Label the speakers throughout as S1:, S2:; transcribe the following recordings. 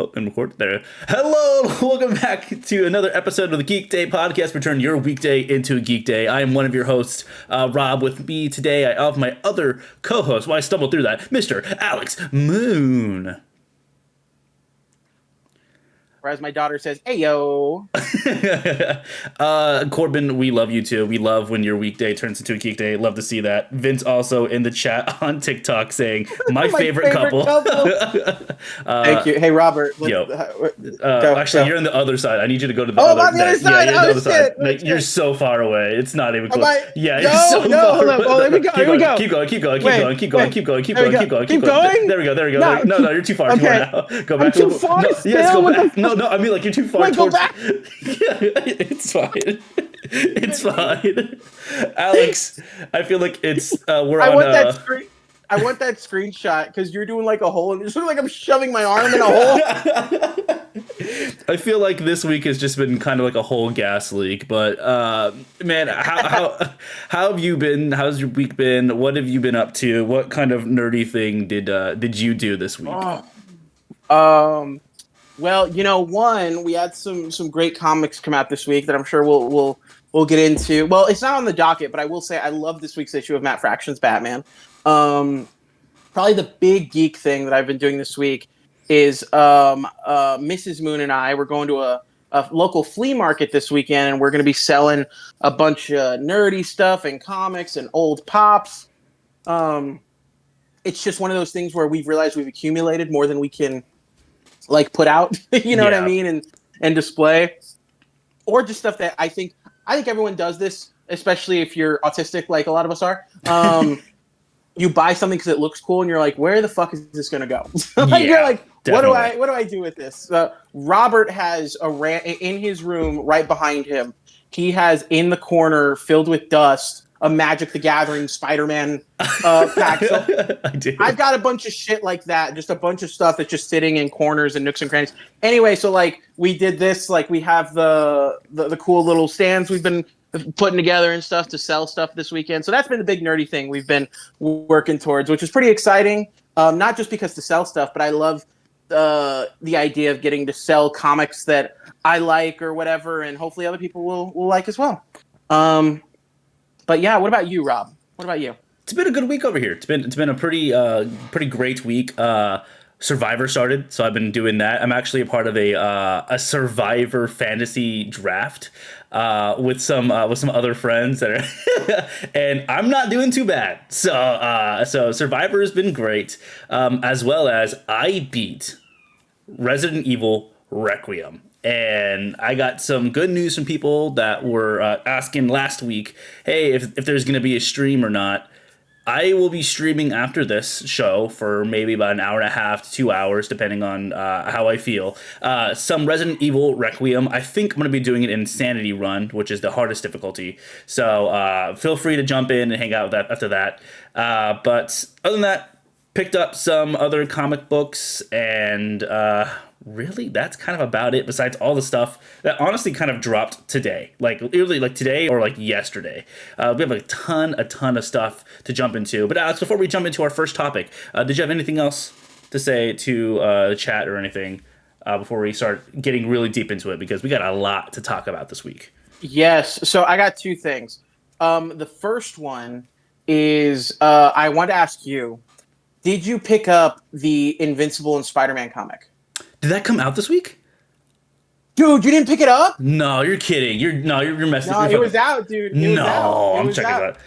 S1: Oh, and record there. Hello, welcome back to another episode of the Geek Day podcast. We turn your weekday into a geek day. I am one of your hosts, Rob. With me today, I have my other co-host. Well, I stumbled through that, Mr. Alex Moon.
S2: Or as my daughter says, "Ayo."
S1: Corbin, we love you too. We love when your weekday turns into a geek day. Love to see that. Vince also in the chat on TikTok saying, my favorite couple.
S2: Thank you. Hey, Robert.
S1: Actually, you're on the other side. I need you to go to the
S2: other side. Yeah, you're on the other side.
S1: Like, you're so far away. It's not even close.
S2: Yeah,
S1: you're so far away.
S2: Oh, let me go. Here we go.
S1: Keep going. There we go. No, you're too far.
S2: Okay.
S1: Now. Go back.
S2: I'm too far.
S1: Yes, go back. No, I mean, like, you're too far.
S2: Wait, go back.
S1: It's fine. It's fine. Alex, I feel like it's I
S2: want that screenshot because you're doing like a hole and it's sort of like I'm shoving my arm in a hole.
S1: I feel like this week has just been kind of like a whole gas leak, but man, how have you been? How's your week been? What have you been up to? What kind of nerdy thing did you do this week?
S2: Well, we had some great comics come out this week that I'm sure we'll get into. Well, it's not on the docket, but I will say I love this week's issue of Matt Fraction's Batman. Probably the big geek thing that I've been doing this week is Mrs. Moon and I, we're going to a local flea market this weekend, and we're going to be selling a bunch of nerdy stuff and comics and old pops. It's just one of those things where we've realized we've accumulated more than we can like put out, what I mean, and display, or just stuff that I think everyone does this, especially if you're autistic, like a lot of us are. You buy something because it looks cool, and you're like, "Where the fuck is this gonna go?" You're like, definitely. What do I do with this?" Robert has in his room right behind him. He has in the corner filled with dust a Magic the Gathering Spider-Man pack. So
S1: I do.
S2: I've got a bunch of shit like that, just a bunch of stuff that's just sitting in corners and nooks and crannies. Anyway, so like we did this, like we have the cool little stands we've been putting together and stuff to sell stuff this weekend. So that's been the big nerdy thing we've been working towards, which is pretty exciting. Not just because to sell stuff, but I love the idea of getting to sell comics that I like or whatever, and hopefully other people will like as well. But yeah, what about you, Rob? What about you?
S1: It's been a good week over here. It's been a pretty great week. Survivor started, so I've been doing that. I'm actually a part of a Survivor fantasy draft with some other friends that are, and I'm not doing too bad. So Survivor has been great, as well as I beat Resident Evil Requiem. And I got some good news from people that were asking last week, hey, if there's going to be a stream or not. I will be streaming after this show for maybe about an hour and a half to 2 hours, depending on how I feel. Some Resident Evil Requiem. I think I'm going to be doing it in Insanity Run, which is the hardest difficulty. So feel free to jump in and hang out with that after that. But other than that, picked up some other comic books, and really, that's kind of about it, besides all the stuff that honestly kind of dropped today. Like, literally, like today or like yesterday. We have a ton of stuff to jump into. But Alex, before we jump into our first topic, did you have anything else to say to the chat or anything before we start getting really deep into it? Because we got a lot to talk about this week.
S2: Yes, so I got two things. The first one is I want to ask you, did you pick up the Invincible and Spider-Man comic?
S1: Did that come out this week?
S2: Dude, you didn't pick it up?
S1: No, you're kidding. You're messing.
S2: No, it was out, dude.
S1: I'm checking that.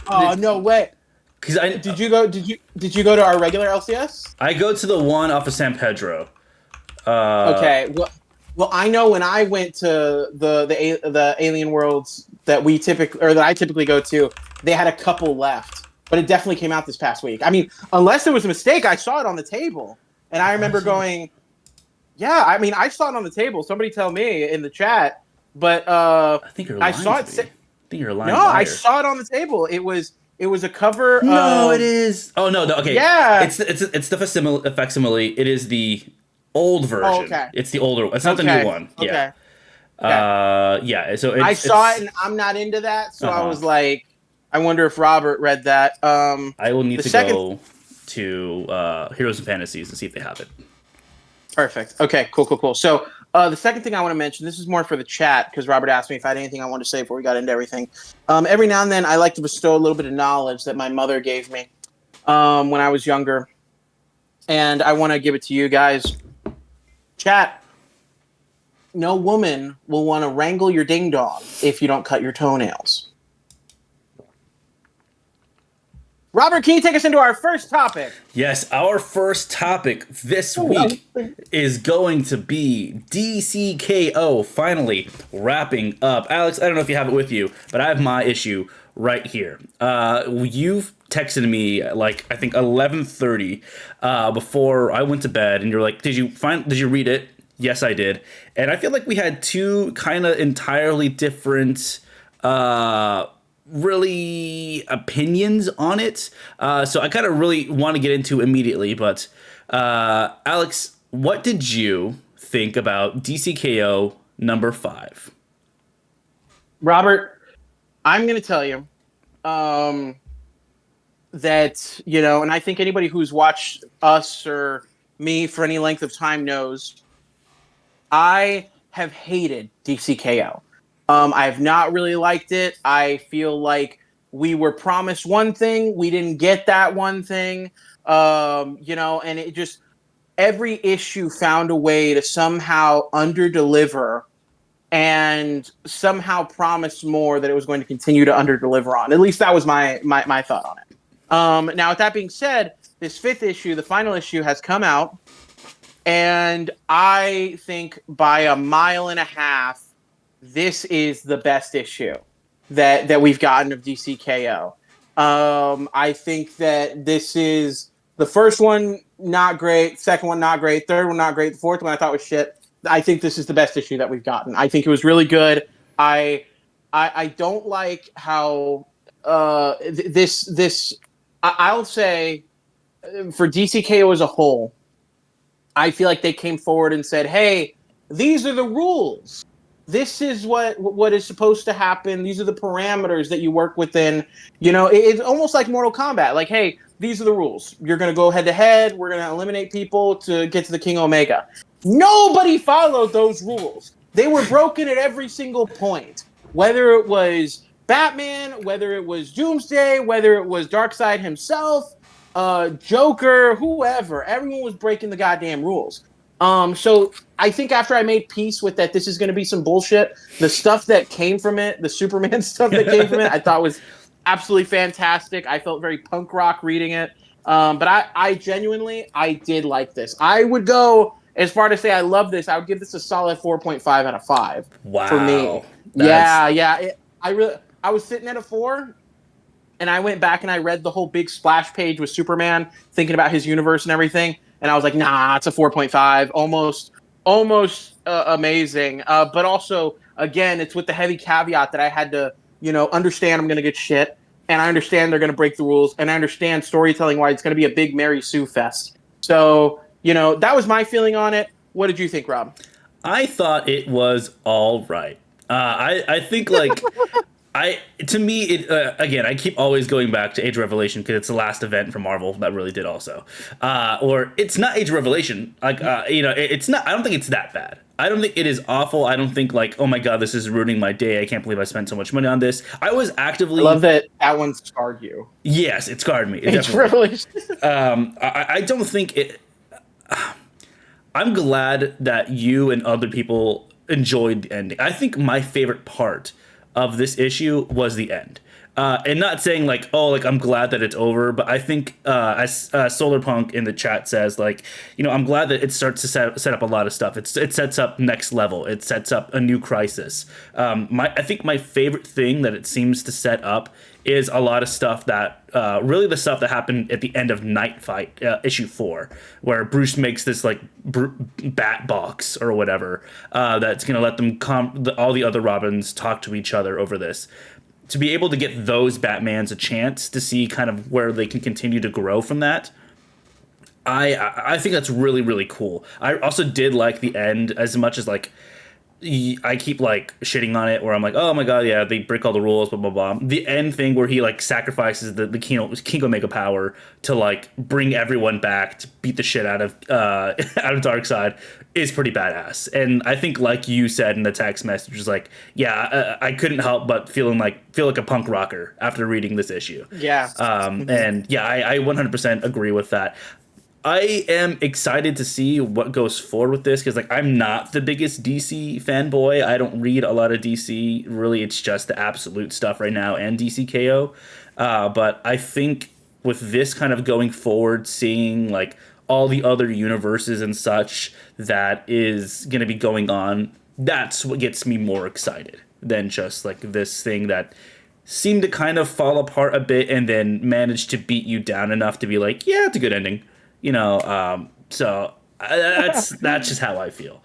S2: Oh, no way. Did you go to our regular LCS?
S1: I go to the one off of San Pedro.
S2: Okay. Well, I know when I went to the Alien Worlds that I typically go to, they had a couple left, but it definitely came out this past week. I mean, unless there was a mistake, I saw it on the table, and I remember going. Yeah, I mean, I saw it on the table. Somebody tell me in the chat, but
S1: I think you're lying.
S2: I
S1: think you're lying.
S2: No, I saw it on the table. It was a cover.
S1: No, it is. Oh no, okay.
S2: Yeah,
S1: it's the facsimile. It is the old version.
S2: Oh, okay.
S1: It's the older. It's not the new one.
S2: Okay.
S1: Yeah. Yeah. So
S2: I saw it, and I'm not into that. So I was like, I wonder if Robert read that.
S1: I will need to go to Heroes and Fantasies and see if they have it.
S2: Perfect. Okay, cool. So the second thing I want to mention, this is more for the chat because Robert asked me if I had anything I wanted to say before we got into everything. Every now and then, I like to bestow a little bit of knowledge that my mother gave me when I was younger, and I want to give it to you guys. Chat. No woman will want to wrangle your ding dong if you don't cut your toenails. Robert, can you take us into our first topic?
S1: Yes, our first topic this week is going to be DCKO finally wrapping up. Alex, I don't know if you have it with you, but I have my issue right here. You've texted me like I think 11:30 before I went to bed, and you're like, "Did you read it?" Yes, I did, and I feel like we had two kind of entirely different really opinions on it. So I kind of really want to get into immediately. But Alex, what did you think about DCKO number 5?
S2: Robert, I'm going to tell you that, and I think anybody who's watched us or me for any length of time knows, I have hated DCKO. I have not really liked it. I feel like we were promised one thing, we didn't get that one thing, and it just every issue found a way to somehow underdeliver and somehow promise more that it was going to continue to underdeliver on. At least that was my thought on it. Now, with that being said, this 5th issue, the final issue, has come out, and I think by a mile and a half, this is the best issue that we've gotten of DCKO. I think that this is the first one, not great. Second one, not great. Third one, not great. The fourth one, I thought was shit. I think this is the best issue that we've gotten. I think it was really good. I don't like how this. I'll say for DCKO as a whole, I feel like they came forward and said, "Hey, these are the rules. This is what is supposed to happen. These are the parameters that you work within." It's almost like Mortal Kombat. Like, hey, these are the rules. You're going to go head to head. We're going to eliminate people to get to the King Omega. Nobody followed those rules. They were broken at every single point. Whether it was Batman, whether it was Doomsday, whether it was Darkseid himself, Joker, whoever. Everyone was breaking the goddamn rules. So I think after I made peace with that, this is going to be some bullshit. The stuff that came from it, the Superman stuff that came from it, I thought was absolutely fantastic. I felt very punk rock reading it. But I genuinely, I did like this. I would go as far to say I love this. I would give this a solid 4.5 out of 5.
S1: Wow.
S2: For me. Yeah. I was sitting at a 4. And I went back and I read the whole big splash page with Superman, thinking about his universe and everything. And I was like, nah, it's a 4.5. Almost amazing. But also, again, it's with the heavy caveat that I had to, understand I'm going to get shit. And I understand they're going to break the rules. And I understand storytelling-wise, it's going to be a big Mary Sue fest. So, that was my feeling on it. What did you think, Rob?
S1: I thought it was all right. I think, like... to me, it again, I keep always going back to Age of Revelation because it's the last event from Marvel that really did also. Or it's not Age of Revelation. Like, it's not. I don't think it's that bad. I don't think it is awful. I don't think like, oh my god, this is ruining my day. I can't believe I spent so much money on this. I was actively.
S2: I love that one scarred you.
S1: Yes, it scarred me. It
S2: Age of Revelation.
S1: I don't think it. I'm glad that you and other people enjoyed the ending. I think my favorite part of this issue was the end. And not saying like, oh, like I'm glad that it's over, but I think as Solarpunk in the chat says, like, I'm glad that it starts to set up a lot of stuff. It sets up next level. It sets up a new crisis. I think my favorite thing that it seems to set up is a lot of stuff that really the stuff that happened at the end of Night Fight issue 4, where Bruce makes this like bat box or whatever that's gonna let them all the other Robins talk to each other over this. To be able to get those Batmans a chance to see kind of where they can continue to grow from that, I think that's really, really cool. I also did like the end as much as like I keep like shitting on it where I'm like, oh my god, yeah, they break all the rules, blah blah blah. The end thing where he like sacrifices the King Omega power to like bring everyone back to beat the shit out of out of Darkseid is pretty badass. And I think like you said in the text message was like, yeah, I couldn't help but feel like a punk rocker after reading this issue.
S2: Yeah.
S1: And yeah, I 100% agree with that. I am excited to see what goes forward with this because, like, I'm not the biggest DC fanboy. I don't read a lot of DC. Really, it's just the absolute stuff right now and DCKO. But I think with this kind of going forward, seeing like all the other universes and such that is going to be going on, that's what gets me more excited than just like this thing that seemed to kind of fall apart a bit and then managed to beat you down enough to be like, yeah, it's a good ending. So that's just how I feel.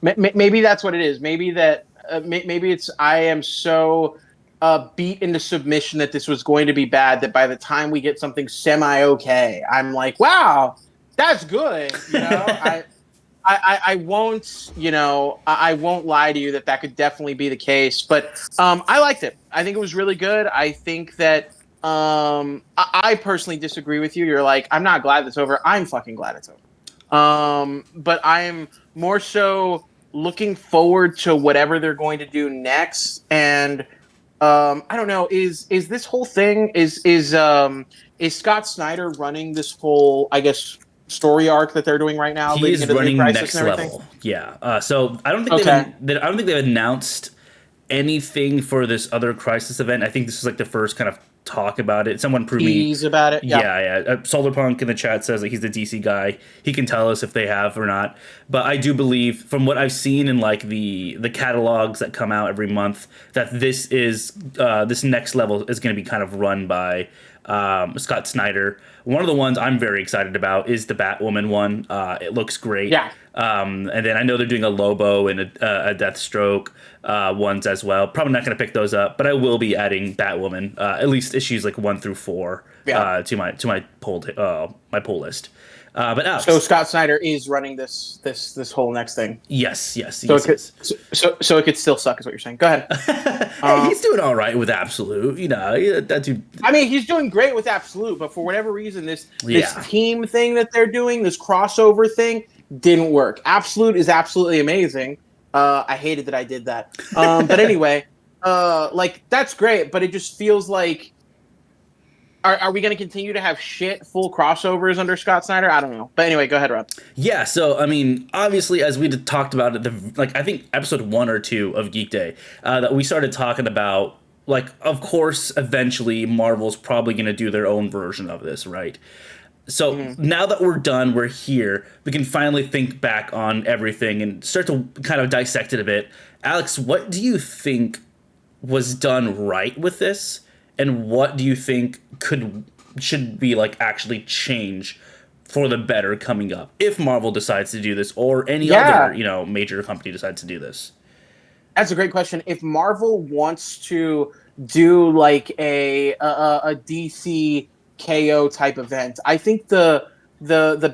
S2: Maybe that's what it is. Maybe that maybe it's I am so beat into submission that this was going to be bad that by the time we get something semi okay, I'm like, wow, that's good. I won't, I won't lie to you that could definitely be the case. But I liked it. I think it was really good. I think that I personally disagree with you. You're like, I'm not glad it's over. I'm fucking glad it's over. But I'm more so looking forward to whatever they're going to do next. And I don't know. Is this whole thing is Scott Snyder running this whole, I guess, story arc that they're doing right now?
S1: He is running next level. Yeah. So I don't think I don't think they've announced anything for this other Crisis event. I think this is like the first kind of talk about it. Someone prove me
S2: about it.
S1: Yeah. Solarpunk in the chat says that he's the DC guy. He can tell us if they have or not. But I do believe, from what I've seen in like the catalogs that come out every month, that this is this next level is going to be kind of run by Scott Snyder. One of the ones I'm very excited about is the Batwoman one. It looks great.
S2: Yeah.
S1: And then I know they're doing a Lobo and a Deathstroke ones as well. Probably not going to pick those up, but I will be adding Batwoman, at least issues like 1 through 4, to my pull list. But Alex,
S2: so Scott Snyder is running this whole next thing.
S1: Yes.
S2: So it could still suck, is what you're saying. Go ahead.
S1: Hey, he's doing all right with Absolute. That dude.
S2: I mean, he's doing great with Absolute, but for whatever reason, this team thing that they're doing, this crossover thing, didn't work. Absolute is absolutely amazing. I hated that I did that. But anyway, like that's great, but it just feels like. Are we going to continue to have full crossovers under Scott Snyder? I don't know. But anyway, go ahead, Rob.
S1: Yeah, so, I mean, obviously, as we talked about it, I think episode 1 or 2 of Geek Day, that we started talking about, like, of course, eventually, Marvel's probably going to do their own version of this, right? So now that we're done, we're here, we can finally think back on everything and start to kind of dissect it a bit. Alex, what do you think was done right with this? And what do you think should be like actually change for the better coming up if Marvel decides to do this or any other major company decides to do this?
S2: That's a great question. If Marvel wants to do like a DCKO type event, I think the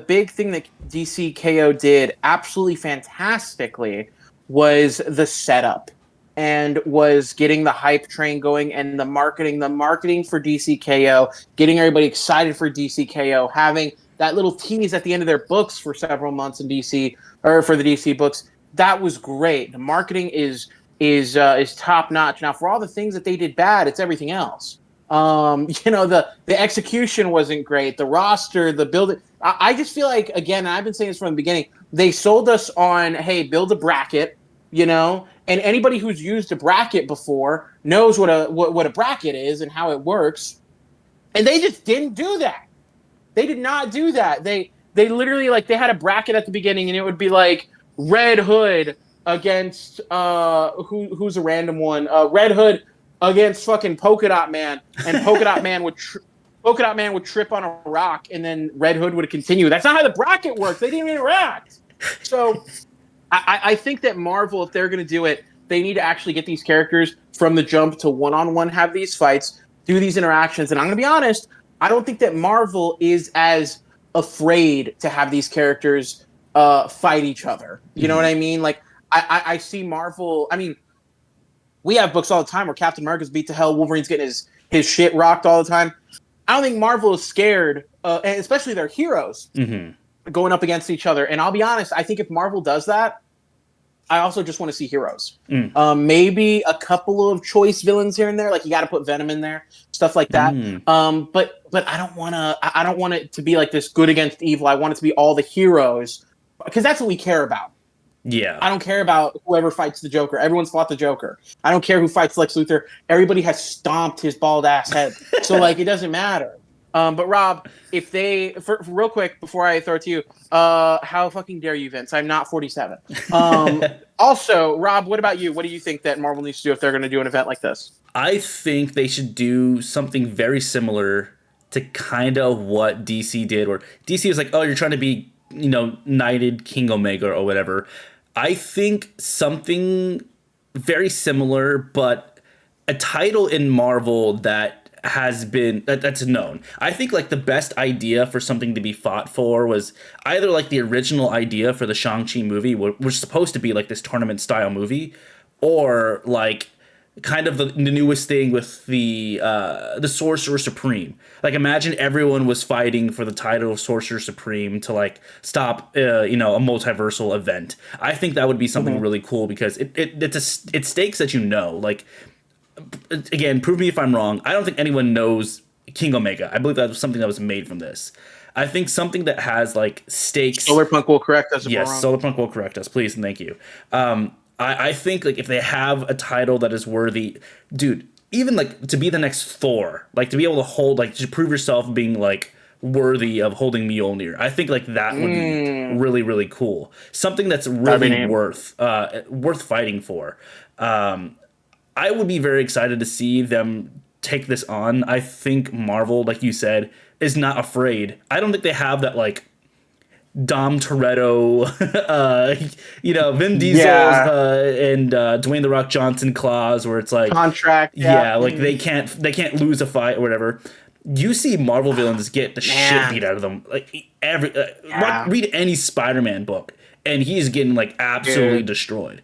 S2: big thing that DCKO did absolutely fantastically was the setup. And was getting the hype train going and the marketing for DCKO, getting everybody excited for DCKO, having that little tease at the end of their books for several months in DC, or for the DC books. That was great. The marketing is top notch. Now, for all the things that they did bad, it's everything else. The execution wasn't great. The roster, the building. I just feel like, again, and I've been saying this from the beginning, they sold us on, hey, build a bracket, and anybody who's used a bracket before knows what a bracket is and how it works. And they just didn't do that. They did not do that. They literally, like, they had a bracket at the beginning and it would be like Red Hood against who's a random one? Red Hood against fucking Polka Dot Man, and Polka Dot Man would trip on a rock and then Red Hood would continue. That's not how the bracket works. They didn't interact. So I think that Marvel, if they're going to do it, they need to actually get these characters from the jump to one-on-one, have these fights, do these interactions. And I'm going to be honest, I don't think that Marvel is as afraid to have these characters fight each other. You know what I mean? Like, I see Marvel. I mean, we have books all the time where Captain America's beat to hell, Wolverine's getting his shit rocked all the time. I don't think Marvel is scared, and especially their heroes going up against each other. And I'll be honest, I think if Marvel does that, I also just want to see heroes. Maybe a couple of choice villains here and there, like you got to put Venom in there, stuff like that. But I don't want to. I don't want it to be like this good against evil. I want it to be all the heroes because that's what we care about.
S1: Yeah.
S2: I don't care about whoever fights the Joker. Everyone's fought the Joker. I don't care who fights Lex Luthor. Everybody has stomped his bald ass head. So like it doesn't matter. But Rob, if they for real quick before I throw it to you, how fucking dare you, Vince? I'm not 47. Also, Rob, what about you? What do you think that Marvel needs to do if they're going to do an event like this?
S1: I think they should do something very similar to kind of what DC did, where DC was like, oh, you're trying to be, knighted King Omega or whatever. I think something very similar, but a title in Marvel that has been that's known. I think like the best idea for something to be fought for was either like the original idea for the Shang-Chi movie, which was supposed to be like this tournament style movie, or like kind of the newest thing with the Sorcerer Supreme. Like imagine everyone was fighting for the title of Sorcerer Supreme to like stop a multiversal event. I think that would be something really cool because it's stakes that like again, prove me if I'm wrong. I don't think anyone knows King Omega. I believe that was something that was made from this. I think something that has like stakes.
S2: Solarpunk will correct us if
S1: yes,
S2: we're wrong.
S1: Solarpunk will correct us, please and thank you. I think like if they have a title that is worthy, dude, even like to be the next Thor, like to be able to hold, like to prove yourself being like worthy of holding Mjolnir. I think like that would be really, really cool. Something that's really worth fighting for. I would be very excited to see them take this on. I think Marvel, like you said, is not afraid. I don't think they have that like Dom Toretto, Vin Diesel, and Dwayne The Rock Johnson clause, where it's like
S2: contract,
S1: like they can't lose a fight or whatever. You see Marvel villains get the shit beat out of them. Like read any Spider-Man book, and he's getting like absolutely destroyed.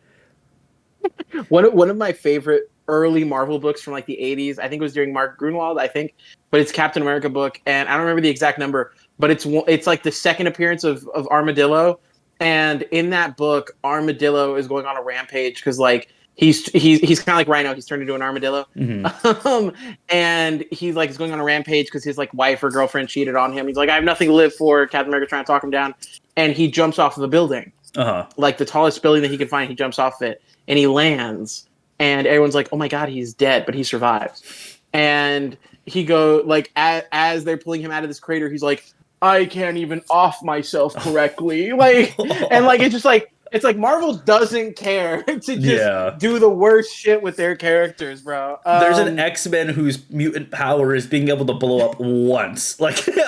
S2: One of my favorite early Marvel books from like the 80s, I think it was during Mark Grunwald, but it's Captain America book, and I don't remember the exact number, but it's like the second appearance of Armadillo, and in that book, Armadillo is going on a rampage because like he's kind of like Rhino, he's turned into an armadillo, and he's like he's going on a rampage because his like wife or girlfriend cheated on him. He's like, I have nothing to live for. Captain America trying to talk him down, and he jumps off of a building, like the tallest building that he can find. He jumps off it and he lands, and everyone's like, oh my god, he's dead, but he survives. And he like as they're pulling him out of this crater, he's like, I can't even off myself correctly. Like, and like, it's like Marvel doesn't care to just do the worst shit with their characters, bro.
S1: There's an X-Men whose mutant power is being able to blow up once. Like they're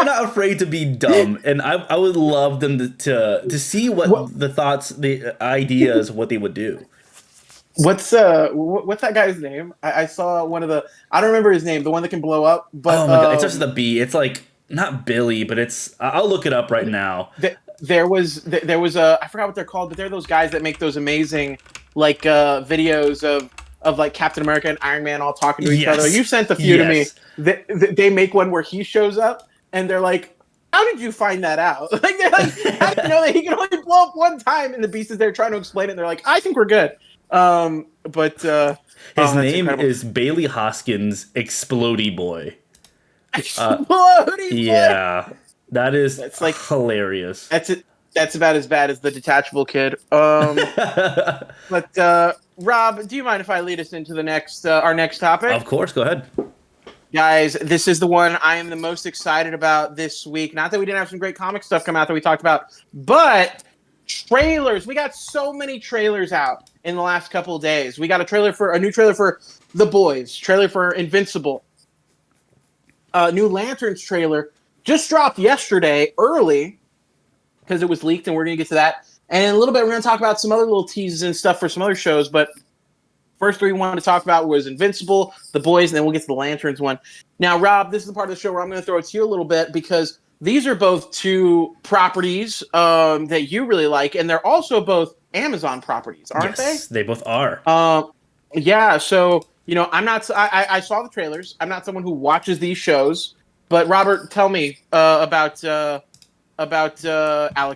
S1: not afraid to be dumb. And I would love them to see what the thoughts, the ideas, what they would do.
S2: What's that guy's name? I saw one of the, I don't remember his name, the one that can blow up. But
S1: oh my god, it starts with a B. It's like not Billy, but it's. I'll look it up right now.
S2: There was a, I forgot what they're called, but they're those guys that make those amazing like videos of like Captain America and Iron Man all talking to each other. You sent a few to me. They make one where he shows up and they're like, how did you find that out? Like they're like, how do you know that he can only blow up one time? And the Beast is there trying to explain it. And they're like, I think we're good. But
S1: his name is Bailey Hoskins, Explodey Boy.
S2: Explodey Boy.
S1: Yeah, that's like hilarious.
S2: That's about as bad as the detachable kid. But Rob, do you mind if I lead us into the our next topic?
S1: Of course, go ahead.
S2: Guys, this is the one I am the most excited about this week. Not that we didn't have some great comic stuff come out that we talked about, but trailers. We got so many trailers out in the last couple of days. We got a new trailer for The Boys, trailer for Invincible, new Lanterns trailer just dropped yesterday early because it was leaked, and we're gonna get to that. And in a little bit, we're gonna talk about some other little teases and stuff for some other shows. But first three we wanted to talk about was Invincible, The Boys, and then we'll get to the Lanterns one. Now, Rob, this is the part of the show where I'm gonna throw it to you a little bit because these are both two properties that you really like, and they're also both Amazon properties, aren't they?
S1: Yes, they both are.
S2: Yeah. So I'm not. I saw the trailers. I'm not someone who watches these shows, but Robert, tell me about Alex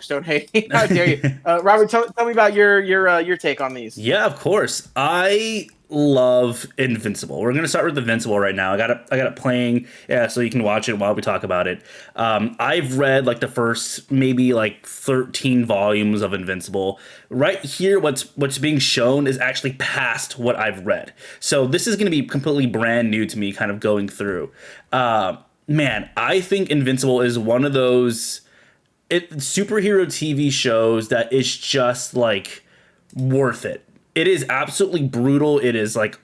S2: Stonehenge. How dare you, Robert? Tell me about your take on these.
S1: Yeah, of course. I love Invincible. We're gonna start with Invincible right now. I got it playing, yeah, so you can watch it while we talk about it. I've read like the first maybe like 13 volumes of Invincible. Right here, what's being shown is actually past what I've read. So this is gonna be completely brand new to me, kind of going through. Man, I think Invincible is one of those superhero TV shows that is just like worth it. It is absolutely brutal. It is like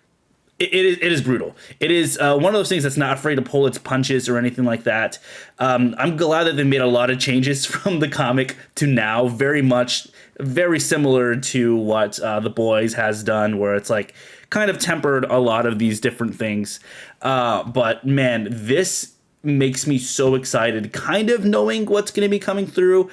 S1: it is brutal. It is one of those things that's not afraid to pull its punches or anything like that. I'm glad that they made a lot of changes from the comic to now. Very similar to what The Boys has done, where it's like kind of tempered a lot of these different things. But man, this makes me so excited, kind of knowing what's going to be coming through.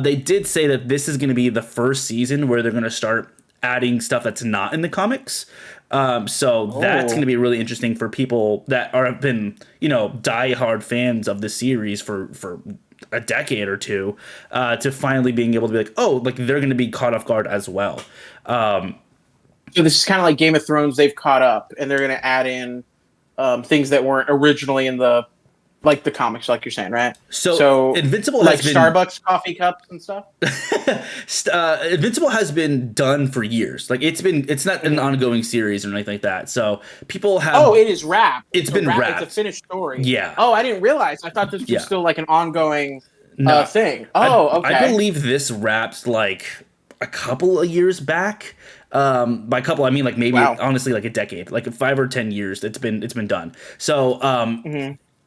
S1: They did say that this is going to be the first season where they're going to start adding stuff that's not in the comics. So that's going to be really interesting for people that have been, diehard fans of the series for a decade or two, to finally being able to be like, oh, like they're going to be caught off guard as well.
S2: So this is kind of like Game of Thrones. They've caught up, and they're going to add in things that weren't originally in the comics, like you're saying, right?
S1: So Invincible
S2: like
S1: has been
S2: Starbucks coffee cups and stuff.
S1: Invincible has been done for years. Like it's not an ongoing series or anything like that. So people have.
S2: Oh, it is wrapped.
S1: It's been wrapped.
S2: It's a finished story.
S1: Yeah.
S2: Oh, I didn't realize. I thought this was still like an ongoing thing. Oh, okay.
S1: I believe this wrapped like a couple of years back. By couple, I mean like maybe honestly like a decade, like 5 or 10 years. It's been done. So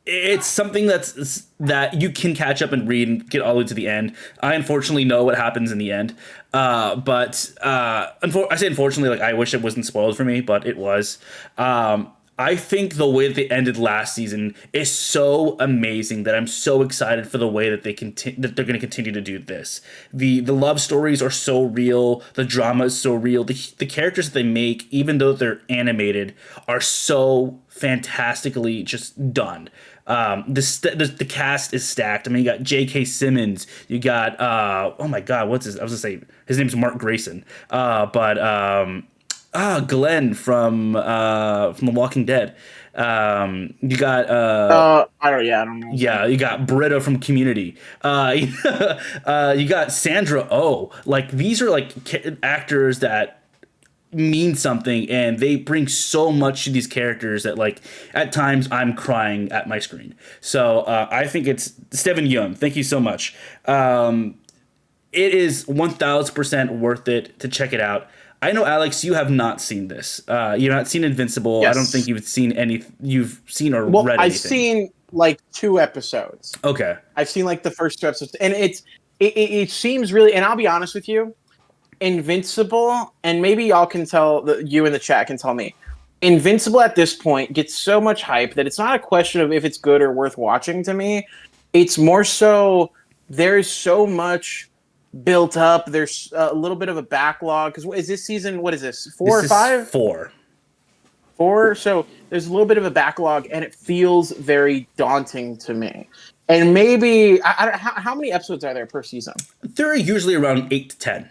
S1: it's something that you can catch up and read and get all the way to the end. I unfortunately know what happens in the end, but I say unfortunately, like I wish it wasn't spoiled for me, but it was. I think the way that they ended last season is so amazing that I'm so excited for the way that that they're going to continue to do this. The love stories are so real. The drama is so real. The characters that they make, even though they're animated, are so fantastically just done. The cast is stacked. I mean, you got J.K. Simmons. You got oh my God, what's his? I was gonna say his name's Mark Grayson. Glenn from The Walking Dead. You got
S2: I don't know.
S1: Yeah, you got Britta from Community. You got Sandra Oh. Like these are like actors that mean something, and they bring so much to these characters that like at times I'm crying at my screen. So I think it's Steven Yeun. Thank you so much. It is 1,000% worth it to check it out. I know, Alex, you have not seen this. You've not seen Invincible.
S2: Yes.
S1: I don't think you've seen any. You've seen or read anything.
S2: I've seen like 2 episodes.
S1: Okay.
S2: I've seen like the first 2 episodes, and it seems really. And I'll be honest with you, Invincible, and maybe y'all can you in the chat can tell me. Invincible at this point gets so much hype that it's not a question of if it's good or worth watching to me. It's more so there's so much built up. There's a little bit of a backlog because is this season? What is this? 4 or 5?
S1: 4.
S2: 4. So there's a little bit of a backlog, and it feels very daunting to me. And maybe how many episodes are there per season?
S1: They're usually around 8 to 10.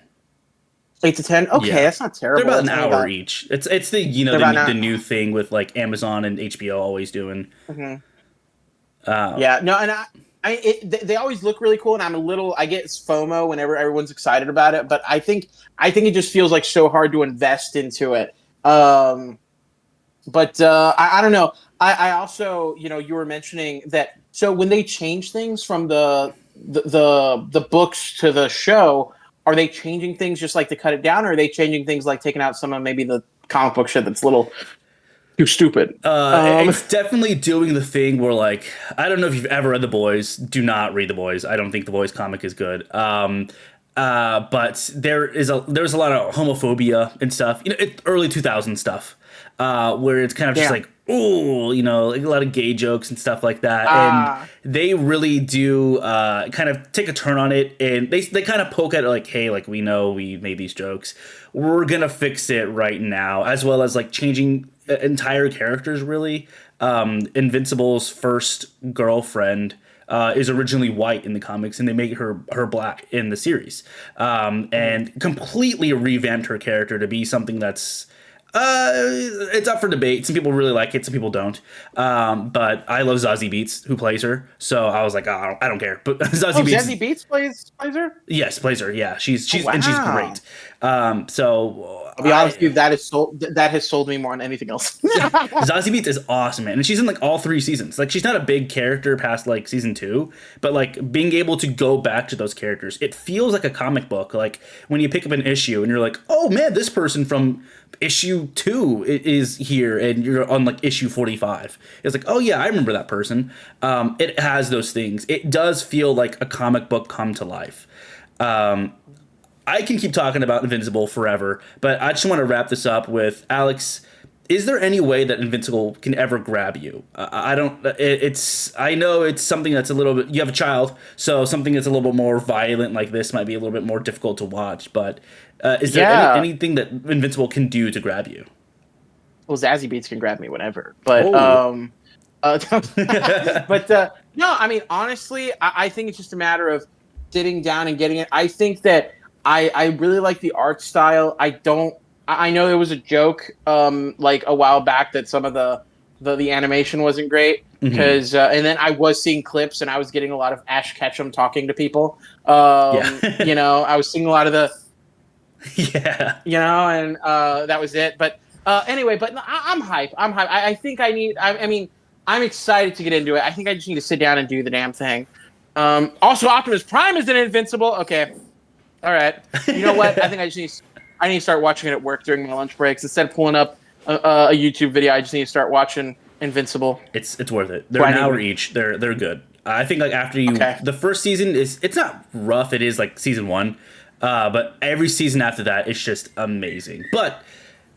S2: 8 to 10. Okay, That's not terrible.
S1: They're about an hour each. It's the the new thing with like Amazon and HBO always doing.
S2: Mm-hmm. They always look really cool, and I get FOMO whenever everyone's excited about it, but I think it just feels like so hard to invest into it. I don't know. I also, you were mentioning that. So when they change things from the books to the show, are they changing things just like to cut it down, or are they changing things like taking out some of maybe the comic book shit that's a little too stupid?
S1: It's definitely doing the thing where, like, I don't know if you've ever read The Boys. Do not read The Boys. I don't think The Boys comic is good. But there's a lot of homophobia and stuff. Early 2000s stuff, where it's kind of just like ooh, like a lot of gay jokes and stuff like that. And
S2: Ah,
S1: they really do kind of take a turn on it, and they kind of poke at it like, hey, like we know we made these jokes, we're gonna fix it right now, as well as like changing entire characters. Really, Invincible's first girlfriend. Is originally white in the comics, and they make her black in the series, and completely revamped her character to be something that's it's up for debate. Some people really like it, some people don't. But I love Zazie Beetz, who plays her. So I was like, oh, I don't care. But
S2: oh,
S1: Zazie Beetz,
S2: Zazie Beetz plays her.
S1: yes, plays her. Yeah,
S2: Oh,
S1: she's
S2: wow.
S1: great. So
S2: I'll be honest with you, that has sold me more than anything else.
S1: yeah, Zazie Beetz is awesome, man, and she's in like all three seasons. Like she's not a big character past like season 2, but like being able to go back to those characters, it feels like a comic book. Like when you pick up an issue and you're like, oh man, this person from issue 2 is here, and you're on like issue 45. It's like, oh yeah, I remember that person. It has those things. It does feel like a comic book come to life. Um, I can keep talking about Invincible forever, but I just want to wrap this up with Alex. Is there any way that Invincible can ever grab you? I don't. It's. I know it's something that's a little bit. You have a child, so something that's a little bit more violent like this might be a little bit more difficult to watch. But is there
S2: Yeah.
S1: anything that Invincible can do to grab you?
S2: Well, Zazie Beetz can grab me whenever, but
S1: Oh.
S2: no, I mean honestly, I think it's just a matter of sitting down and getting it. I think that I really like the art style. I don't. I know there was a joke like a while back that some of the animation wasn't great
S1: Hmm.
S2: because and then I was seeing clips and I was getting a lot of Ash Ketchum talking to people.
S1: Yeah.
S2: I was seeing a lot of the
S1: Yeah.
S2: and that was it. But anyway, but I'm hype. I'm hype. I think I need. I mean, I'm excited to get into it. I think I just need to sit down and do the damn thing. Also, Optimus Prime is an Invincible. Okay, all right. You know what? I think I need to start watching it at work during my lunch breaks instead of pulling up a YouTube video. I just need to start watching Invincible.
S1: It's worth it.
S2: So
S1: They're
S2: I
S1: an
S2: need
S1: hour
S2: to.
S1: each. They're good. I think like after you
S2: Okay.
S1: the first season is it's not rough. It is like season 1, but every season after that it's just amazing. But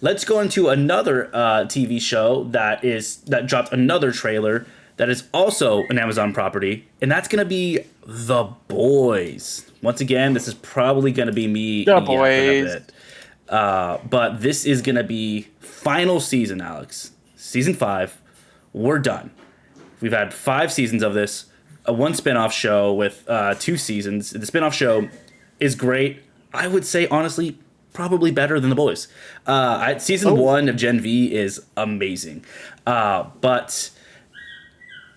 S1: let's go into another TV show that dropped another trailer that is also an Amazon property, and that's gonna be The Boys. Once again, this is probably gonna be me
S2: The
S1: yapping a
S2: Boys.
S1: bit, but this is gonna be final season, Alex. Season 5. We're done. We've had 5 seasons of this, a one spin-off show with 2 seasons. The spin-off show is great. I would say, honestly, probably better than The Boys. Season
S2: Oh.
S1: 1 of Gen V is amazing. But,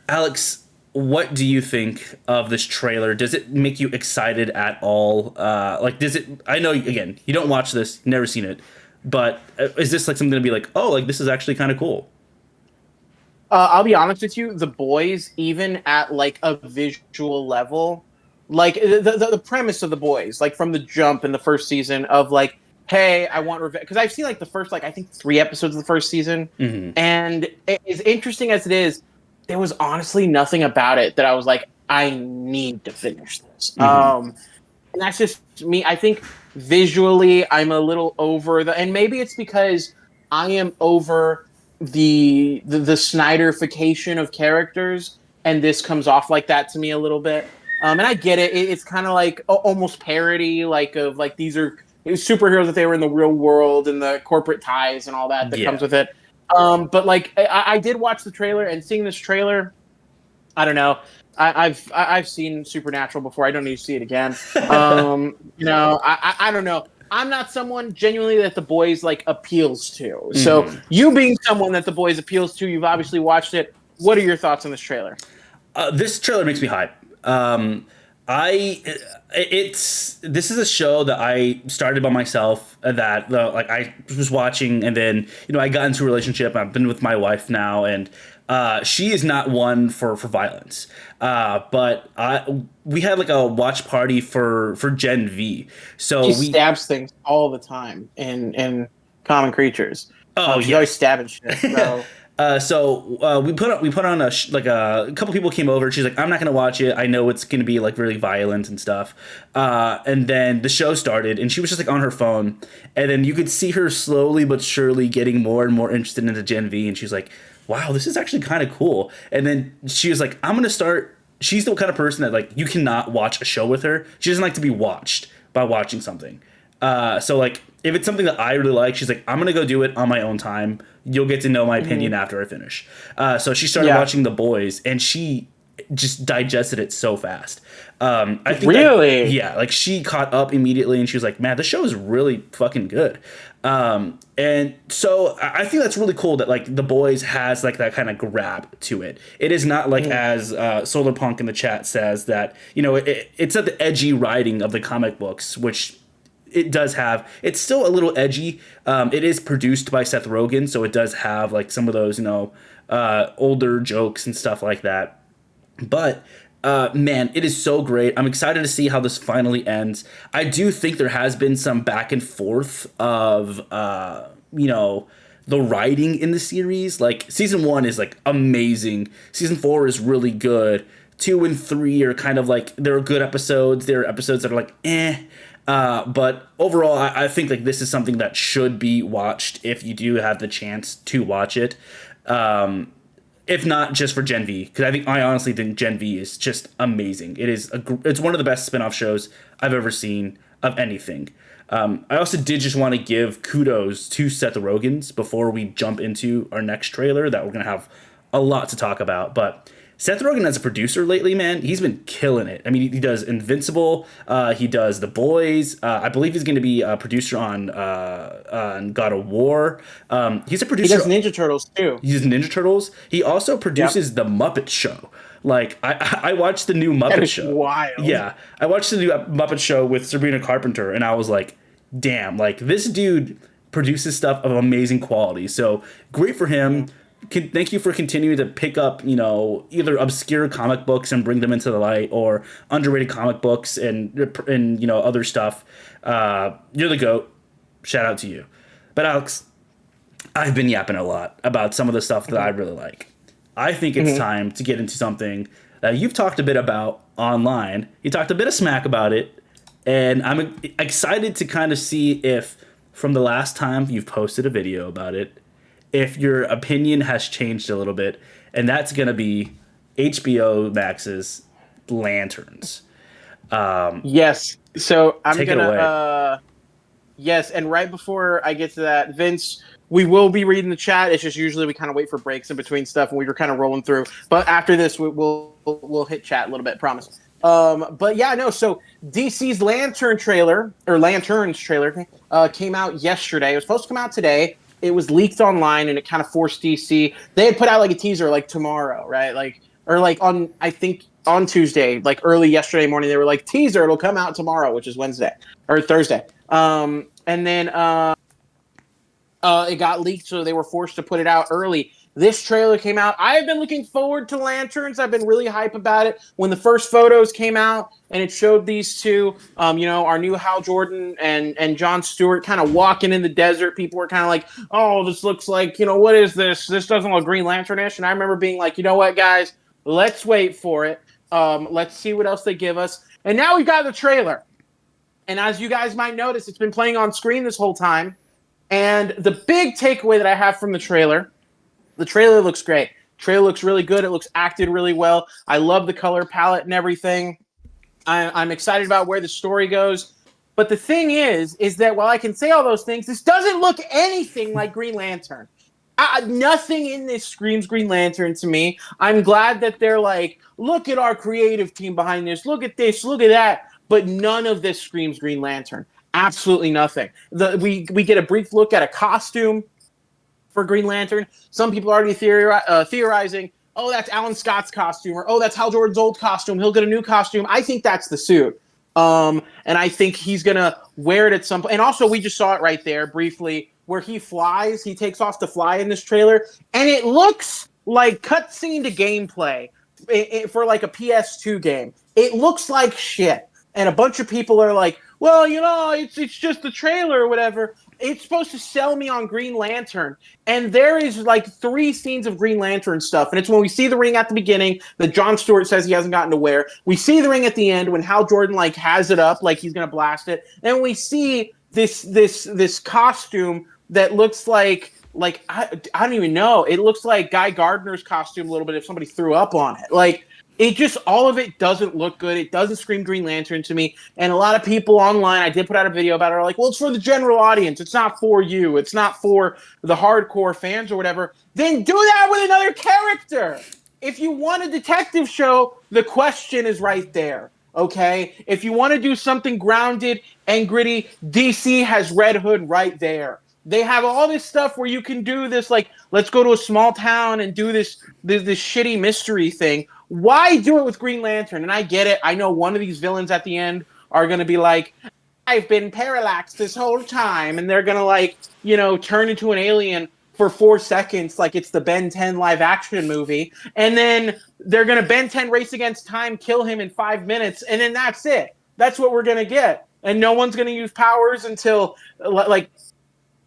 S1: Alex, what do you think of this trailer? Does it make you excited at all? Does it... I know, again, you don't watch this, never seen it, but is this like something to be like, oh, like this is actually kind of cool?
S2: I'll be honest with you. The Boys, even at like a visual level, like the premise of the Boys, like from the jump in the first season of like, hey, I want revenge. Because I've seen like the first like I think 3 episodes of the first season,
S1: Hmm.
S2: and as interesting as it is, there was honestly nothing about it that I was like, I need to finish this.
S1: Hmm.
S2: And that's just me. I think visually, I'm a little over and maybe it's because I am over the Snyderification of characters, and this comes off like that to me a little bit. And I get it. It's kind of like almost parody, like of like these are superheroes that they were in the real world and the corporate ties and all that
S1: Yeah.
S2: comes with it. But like I did watch the trailer, and seeing this trailer, I don't know. I've seen Supernatural before. I don't need to see it again. I don't know. I'm not someone genuinely that The Boys like appeals to. So
S1: Hmm.
S2: you being someone that The Boys appeals to, you've obviously watched it. What are your thoughts on this trailer?
S1: This trailer makes me hype. I it's this is a show that I started by myself. That like I was watching, and then I got into a relationship. I've been with my wife now, and she is not one for violence. But we had like a watch party for Gen V. So
S2: She
S1: we
S2: stabs things all the time in Common Creatures.
S1: oh
S2: She's always
S1: yes.
S2: stabbing shit. So
S1: We put on a couple people came over. She's like, I'm not gonna watch it. I know it's gonna be like really violent and stuff. And then the show started, and she was just like on her phone, and then you could see her slowly but surely getting more and more interested into Gen V, and she's like, wow, this is actually kind of cool. And then she was like, I'm gonna start. She's the kind of person that like you cannot watch a show with her. She doesn't like to be watched by watching something. So like if it's something that I really like, she's like, I'm gonna go do it on my own time. You'll get to know my opinion after I finish. So she started watching The Boys, and she just digested it so fast. I think
S2: Really?
S1: yeah, like she caught up immediately, and she was like, "Man, this show is really fucking good." And so I think that's really cool that like The Boys has like that kind of grab to it. It is not like as Solar Punk in the chat says that it's not the edgy writing of the comic books, which it does have. It's still a little edgy. It is produced by Seth Rogen, so it does have like some of those older jokes and stuff like that. But man, it is so great. I'm excited to see how this finally ends. I do think there has been some back and forth of the writing in the series. Like season 1 is like amazing. Season 4 is really good. 2 and 3 are kind of like, there are good episodes. There are episodes that are like eh. But overall, I think like this is something that should be watched if you do have the chance to watch it. If not just for Gen V, because I honestly think Gen V is just amazing. It's one of the best spin-off shows I've ever seen of anything. I also did just want to give kudos to Seth Rogen's before we jump into our next trailer that we're gonna have a lot to talk about. But Seth Rogen as a producer lately, man, he's been killing it. I mean, he does Invincible, he does The Boys. I believe he's going to be a producer on God of War. He's a producer.
S2: He does Ninja Turtles too.
S1: He does Ninja Turtles. He also produces The Muppet Show. Like I watched the new Muppet Show.
S2: Wild.
S1: Yeah, I watched the new Muppet Show with Sabrina Carpenter, and I was like, damn, like this dude produces stuff of amazing quality. So great for him. Thank you for continuing to pick up, either obscure comic books and bring them into the light, or underrated comic books and other stuff. You're the GOAT. Shout out to you. But Alex, I've been yapping a lot about some of the stuff that I really like. I think it's time to get into something that you've talked a bit about online. You talked a bit of smack about it, and I'm excited to kind of see if from the last time you've posted a video about it, if your opinion has changed a little bit, and that's going to be HBO Max's Lanterns.
S2: Yes. So I'm
S1: Take
S2: going
S1: it away.
S2: to... yes, and right before I get to that, Vince, we will be reading the chat. It's just usually we kind of wait for breaks in between stuff, and we were kind of rolling through. But after this, we'll hit chat a little bit, promise. But yeah, no, so DC's Lanterns trailer, came out yesterday. It was supposed to come out today. It was leaked online, and it kind of forced DC. They had put out like a teaser like tomorrow, right? I think on Tuesday, like early yesterday morning, they were like, teaser, it'll come out tomorrow, which is Wednesday or Thursday. And then it got leaked, so they were forced to put it out early. This trailer came out. I have been looking forward to Lanterns. I've been really hype about it. When the first photos came out and it showed these two, our new Hal Jordan and Jon Stewart kind of walking in the desert, people were kind of like, oh, this looks like, what is this? This doesn't look Green Lantern-ish. And I remember being like, you know what, guys? Let's wait for it. Let's see what else they give us. And now we've got the trailer. And as you guys might notice, it's been playing on screen this whole time. And the big takeaway that I have from the trailer looks great. Trailer looks really good. It looks acted really well. I love the color palette and everything. I'm excited about where the story goes. But the thing is that while I can say all those things, this doesn't look anything like Green Lantern. Nothing in this screams Green Lantern to me. I'm glad that they're like, look at our creative team behind this. Look at this. Look at that. But none of this screams Green Lantern. Absolutely nothing. We get a brief look at a costume for Green Lantern. Some people are already theorizing, oh, that's Alan Scott's costume, or oh, that's Hal Jordan's old costume. He'll get a new costume. I think that's the suit. And I think he's going to wear it at some point. And also, we just saw it right there briefly where he flies. He takes off to fly in this trailer. And it looks like cutscene to gameplay for like a PS2 game. It looks like shit. And a bunch of people are like, well, it's just the trailer or whatever. It's supposed to sell me on Green Lantern. And there is like 3 scenes of Green Lantern stuff. And it's when we see the ring at the beginning that Jon Stewart says he hasn't gotten to wear. We see the ring at the end when Hal Jordan like has it up like he's going to blast it. And we see this costume that looks like like I don't even know. It looks like Guy Gardner's costume a little bit if somebody threw up on it. Like it just all of it doesn't look good. It doesn't scream Green Lantern to me. And a lot of people online, I did put out a video about it, are like, well, it's for the general audience. It's not for you. It's not for the hardcore fans or whatever. Then do that with another character. If you want a detective show, the question is right there. Okay? If you want to do something grounded and gritty, DC has Red Hood right there. They have all this stuff where you can do this, like, let's go to a small town and do this shitty mystery thing. Why do it with Green Lantern? And I get it. I know one of these villains at the end are going to be like, I've been parallaxed this whole time. And they're going to, like, turn into an alien for 4 seconds like it's the Ben 10 live action movie. And then they're going to Ben 10 race against time, kill him in 5 minutes. And then that's it. That's what we're going to get. And no one's going to use powers until, like,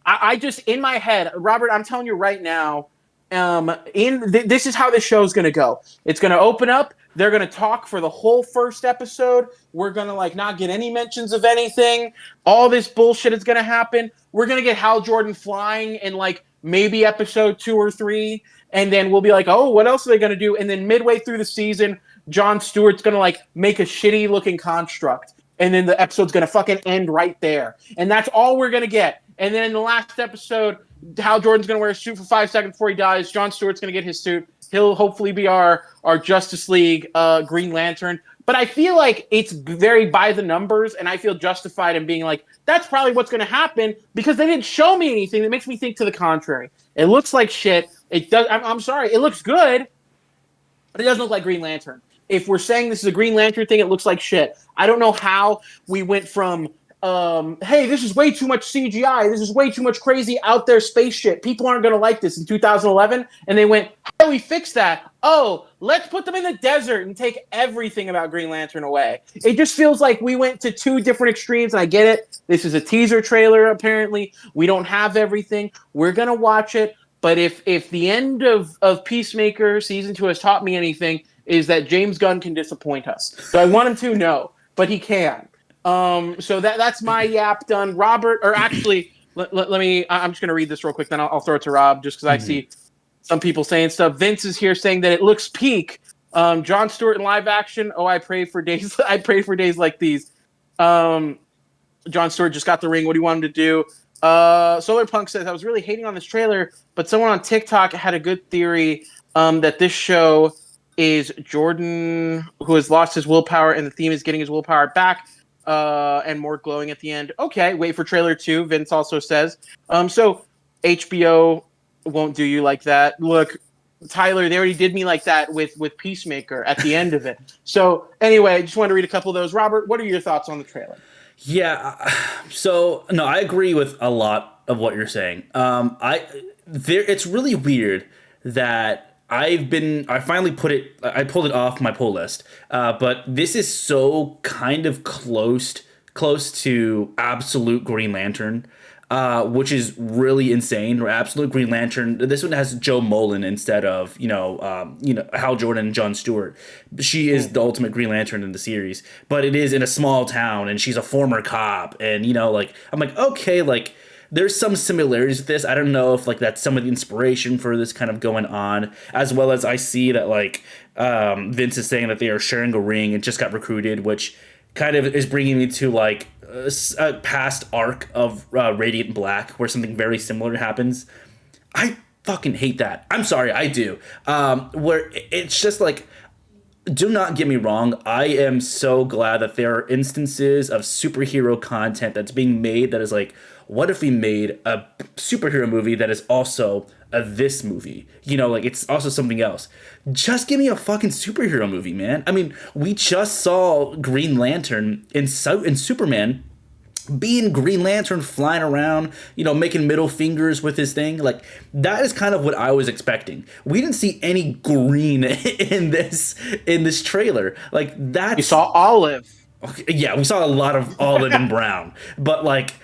S2: I just, in my head, Robert, I'm telling you right now, this is how this show is going to go. It's going to open up. They're going to talk for the whole first episode. We're going to, like, not get any mentions of anything. All this bullshit is going to happen. We're going to get Hal Jordan flying in, like, maybe episode 2 or 3. And then we'll be like, oh, what else are they going to do? And then midway through the season, Jon Stewart's going to, like, make a shitty-looking construct. And then the episode's going to fucking end right there. And that's all we're going to get. And then in the last episode, Hal Jordan's going to wear a suit for 5 seconds before he dies. Jon Stewart's going to get his suit. He'll hopefully be our Justice League Green Lantern. But I feel like it's very by the numbers, and I feel justified in being like, that's probably what's going to happen because they didn't show me anything that makes me think to the contrary. It looks like shit. It does. I'm sorry. It looks good, but it doesn't look like Green Lantern. If we're saying this is a Green Lantern thing, it looks like shit. I don't know how we went from hey, this is way too much CGI. This is way too much crazy out there space shit. People aren't going to like this in 2011. And they went, how do we fix that? Oh, let's put them in the desert and take everything about Green Lantern away. It just feels like we went to 2 different extremes, and I get it. This is a teaser trailer, apparently. We don't have everything. We're going to watch it. But if the end of Peacemaker Season 2 has taught me anything, is that James Gunn can disappoint us. So I want him to, no, but he can. So that's my yap done. Robert, or actually, let me. I'm just gonna read this real quick, then I'll throw it to Rob, just because I see some people saying stuff. Vince is here saying that it looks peak. Jon Stewart in live action. Oh, I pray for days. I pray for days like these. Jon Stewart just got the ring. What do you want him to do? Solar Punk says, I was really hating on this trailer, but someone on TikTok had a good theory that this show is Jordan who has lost his willpower, and the theme is getting his willpower back. And more glowing at the end. Okay, wait for trailer 2, Vince also says. So HBO won't do you like that. Look, Tyler, they already did me like that with Peacemaker at the end of it. So anyway, I just wanted to read a couple of those. Robert, what are your thoughts on the trailer?
S1: Yeah, so no, I agree with a lot of what you're saying. It's really weird that I finally I pulled it off my pull list. But this is so kind of close to Absolute Green Lantern, which is really insane. Or Absolute Green Lantern. This one has Joe Mullen instead of Hal Jordan and Jon Stewart. She is the ultimate Green Lantern in the series, but it is in a small town, and she's a former cop. And I'm like, okay, like, there's some similarities with this. I don't know if, like, that's some of the inspiration for this kind of going on, as well as I see that, like, Vince is saying that they are sharing a ring and just got recruited, which kind of is bringing me to, like, a past arc of Radiant Black where something very similar happens. I fucking hate that. I'm sorry, I do. Where it's just like, do not get me wrong, I am so glad that there are instances of superhero content that's being made that is like, what if we made a superhero movie that is also this movie? Like, it's also something else. Just give me a fucking superhero movie, man. I mean, we just saw Green Lantern in Superman being Green Lantern, flying around, making middle fingers with his thing. Like, that is kind of what I was expecting. We didn't see any green in this trailer. Like, that.
S2: You saw olive.
S1: Yeah, we saw a lot of olive and brown. But, like,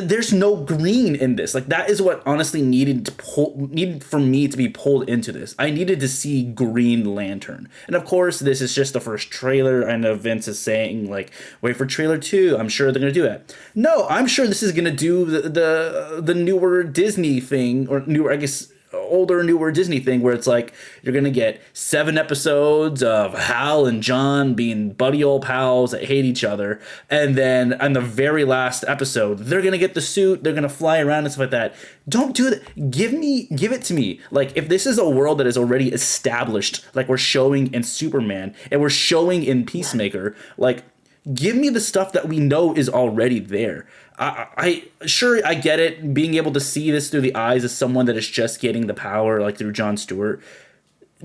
S1: there's no green in this. Like that is what honestly needed for me to be pulled into this. I needed to see Green Lantern, and of course, this is just the first trailer. I know Vince is saying like, wait for trailer 2. I'm sure they're gonna do it. No, I'm sure this is gonna do the newer Disney thing, or newer, I guess, older, newer Disney thing, where it's like you're gonna get 7 episodes of Hal and John being buddy old pals that hate each other, and then on the very last episode they're gonna get the suit, they're gonna fly around and stuff like that. Don't do that. Give it to me. Like, if this is a world that is already established, like we're showing in Superman and we're showing in Peacemaker, like, give me the stuff that we know is already there. I sure, I get it, being able to see this through the eyes of someone that is just getting the power, like through Jon Stewart.